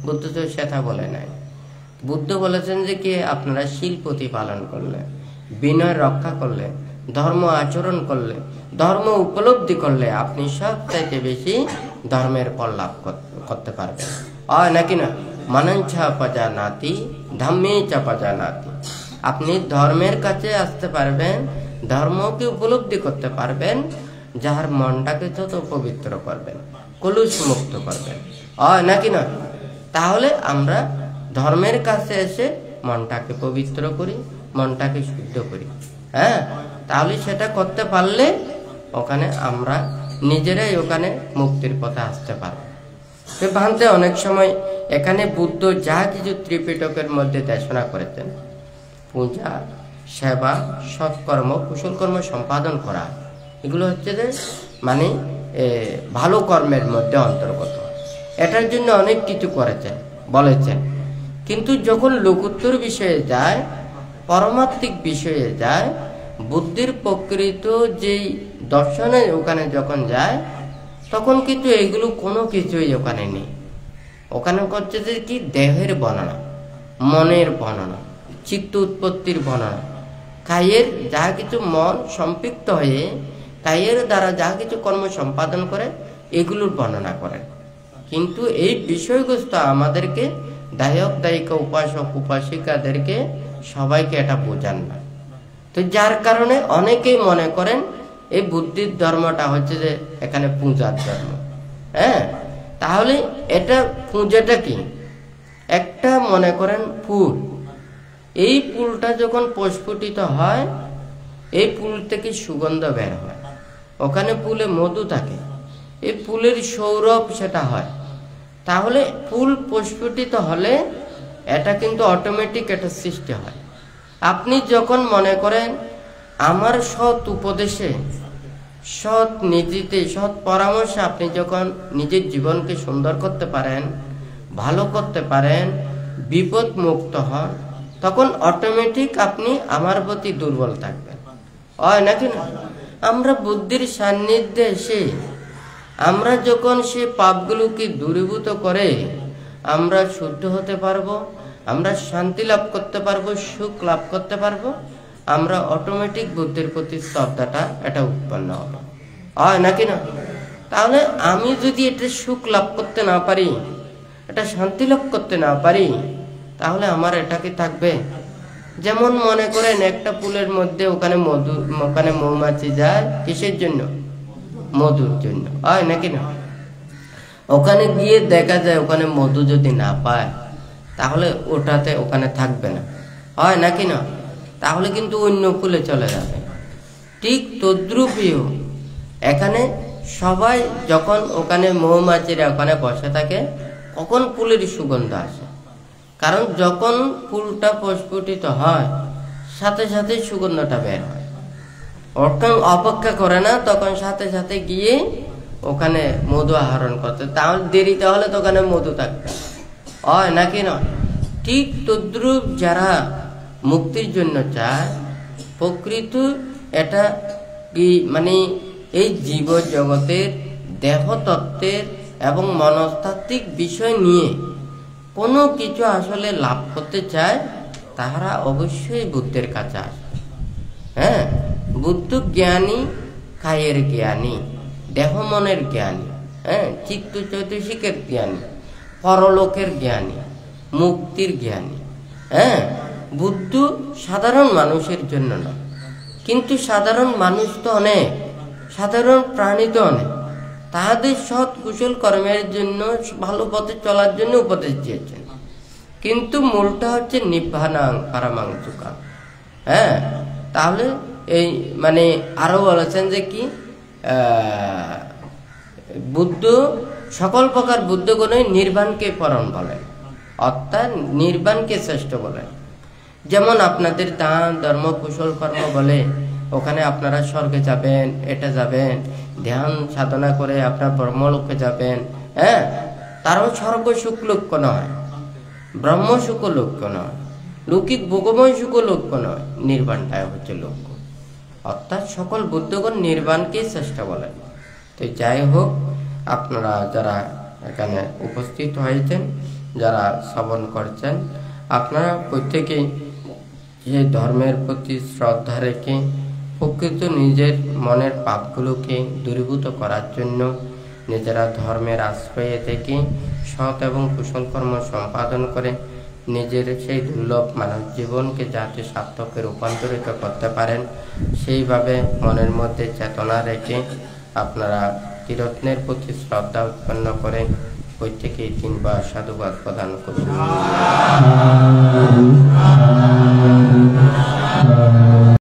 বুদ্ধ তো সেটা বলে নাই। বুদ্ধ বলেছেন যে কি, আপনারা শীল প্রতিপালন করলে, বিনয় রক্ষা করলে, ধর্ম আচরণ করলে, ধর্ম উপলব্ধি করলে আপনি সব চাইতে বেশি ধর্মের ফল লাভ করতে পারবেন। নাকি না মানঞ্চা পাজানাতি ধাম্মে চা পাজানাতি। আপনি ধর্মের কাছে আসতে পারবেন, ধর্মকে উপলব্ধি করতে পারবেন, যার মনটাকে যত পবিত্র করবেন, কলুষ মুক্ত করবেন। নাকি না। তাহলে আমরা ধর্মের কাছে এসে মনটাকে পবিত্র করি, মনটাকে শুদ্ধ করি। তাহলে সেটা করতে পারলে ওখানে আমরা নিজেরাই ওখানে মুক্তির পথে আসতে পারবো। ভাবতে অনেক সময় এখানে বুদ্ধ যা কিছু ত্রিপিটকের মধ্যে দেশনা করেছেন, পূজা, সেবা, সৎকর্ম, কুশল কর্ম সম্পাদন করা, এগুলো হচ্ছে যে মানে ভালো কর্মের মধ্যে অন্তর্গত। এটার জন্য অনেক কিছু করেছেন, বলেছেন। কিন্তু যখন লোকোত্তর বিষয়ে যায়, পরমাত্মিক বিষয়ে যায়, বুদ্ধির প্রকৃত যেই দর্শনে ওখানে যখন যায়, তখন কিন্তু এগুলো কোনো কিছুই ওখানে নেই। ওখানে করছে যে কি, দেহের বর্ণনা, মনের বর্ণনা, চিত্ত উৎপত্তির বর্ণনা, কায়ের যা কিছু মন সম্পৃক্ত হয়ে কায়ের দ্বারা যা কিছু কর্ম সম্পাদন করে, এগুলোর বর্ণনা করেন। কিন্তু এই বিষয়বস্তু আমাদেরকে দায়ক দায়িকা, উপাসক উপাসিকাদেরকে সবাইকে এটা বোঝান না। তো যার কারণে অনেকেই মনে করেন এই বুদ্ধির ধর্মটা হচ্ছে যে এখানে পূজার ধর্ম। তাহলে এটা পূজাটা কি, একটা মনে করেন ফুল, এই ফুলটা যখন প্রস্ফুটিত হয়, এই ফুল থেকে সুগন্ধ বের হয়, ওখানে ফুলে মধু থাকে, এই ফুলের সৌরভ সেটা হয়। তাহলে ফুল প্রস্ফুটিত হলে এটা কিন্তু অটোমেটিক এটা সৃষ্টি হয়। আপনি যখন মনে করেন আমার সৎ উপদেশে, সৎ নীতিতে, সৎ পরামর্শে আপনি যখন নিজের জীবনকে সুন্দর করতে পারেন, ভালো করতে পারেন, বিপদ মুক্ত হন, তখন অটোমেটিক আপনি আমার প্রতি দুর্বল থাকবেন। নাকি না। আমরা বুদ্ধির সান্নিধ্যে এসে আমরা যখন সেই পাপগুলোকে দূরীভূত করে আমরা শুদ্ধ হতে পারবো, আমরা শান্তি লাভ করতে পারবো, সুখ লাভ করতে পারবো, আমরা অটোমেটিক বুদ্ধির প্রতি শ্রদ্ধাটা এটা উৎপন্ন হবে, হয় নাকি না? তাহলে আমি যদি এটা সুখ লাভ করতে না পারি, এটা শান্তি লাভ করতে না পারি, তাহলে আমার এটা কি থাকবে? যেমন মনে করেন একটা পুলের মধ্যে ওখানে মৌমাছি যায় কিসের জন্য? মধুর জন্য, হয় নাকি না? ওখানে গিয়ে দেখা যায় ওখানে মধু যদি না পায় তাহলে ওখানে থাকবে না, হয় নাকি না? তাহলে কিন্তু অন্য পুলে চলে যাবে। ঠিক তদ্রূপীয় এখানে সবাই যখন ওখানে মৌমাছিরা ওখানে বসে থাকে কখন ফুলের সুগন্ধ আসে, কারণ যখন ফুলটা প্রস্ফুটিত হয় সাথে সাথে সুগন্ধটা বের হয়, ওখানে অপেক্ষা করে না, তখন সাথে সাথে গিয়ে ওখানে মধু আহরণ করতে, তাহলে দেরিতে হলে তো ওখানে মধু থাকবে, হয় নাকি না? ঠিক তদ্রূপ যারা মুক্তির জন্য চায়, প্রকৃত এটা কি মানে এই জীব জগতের দেহতত্ত্বের এবং মনস্তাত্ত্বিক বিষয় নিয়ে কোনো কিছু আসলে লাভ করতে চায়, তাহারা অবশ্যই বুদ্ধের কাছে আসে। হ্যাঁ, বুদ্ধ জ্ঞানী, কায়ের জ্ঞানী, দেহ মনের জ্ঞানী, হ্যাঁ, চিত্ত চৈতসিকের জ্ঞানী, পরলোকের জ্ঞানী, মুক্তির জ্ঞানী। হ্যাঁ, বুদ্ধ সাধারণ মানুষের জন্য না, কিন্তু সাধারণ মানুষ তো অনেক, সাধারণ প্রাণী তো অনেক, তাহাদের সৎ কুশল কর্মের জন্য, ভালো পথে চলার জন্য উপদেশ দিয়েছেন, কিন্তু মূলটা হচ্ছে নিব্বানাং পারামাং সুখাং। হ্যাঁ, তাহলে এই মানে আরো বলেছেন যে কি বুদ্ধ সকল প্রকার বুদ্ধগণই নির্বাণকে পরম বলেন, অর্থাৎ নির্বাণকে শ্রেষ্ঠ বলেন। যেমন আপনাদের দান ধর্ম কুশল কর্ম বলে ওখানে আপনারা স্বর্গে যাবেন, এটা যাবেন, ধ্যান সাধনা করে আপনার ব্রহ্মলোকে যাবেন। হ্যাঁ, তারও স্বর্গ সুখ লক্ষ্য নয়, ব্রহ্ম সুখ লক্ষ্য নয়, লৌকিক ভোগময় সুখ লক্ষ্য নয়, নির্বাণটাই হচ্ছে লক্ষ্য। অর্থাৎ সকল বুদ্ধগণ নির্বাণকে শ্রেষ্ঠ বলেন। তো যাই হোক, আপনারা যারা এখানে উপস্থিত হয়েছেন, যারা শ্রবণ করছেন, আপনারা প্রত্যেকেই যে ধর্মের প্রতি শ্রদ্ধা রেখে প্রকৃত নিজের মনের পাপগুলোকে দূরীভূত করার জন্য নিজেরা ধর্মের আশ্রয়ে থেকে সৎ এবং কুশল কর্ম সম্পাদন করে নিজের সেই দুর্লভ মানব জীবনকে যাতে সার্থকে রূপান্তরিত করতে পারেন, সেইভাবে মনের মধ্যে চেতনা রেখে আপনারা ত্রিরত্নের প্রতি শ্রদ্ধা উৎপন্ন করে প্রত্যেকেই 3 বার সাধুবাদ প্রদান করুন।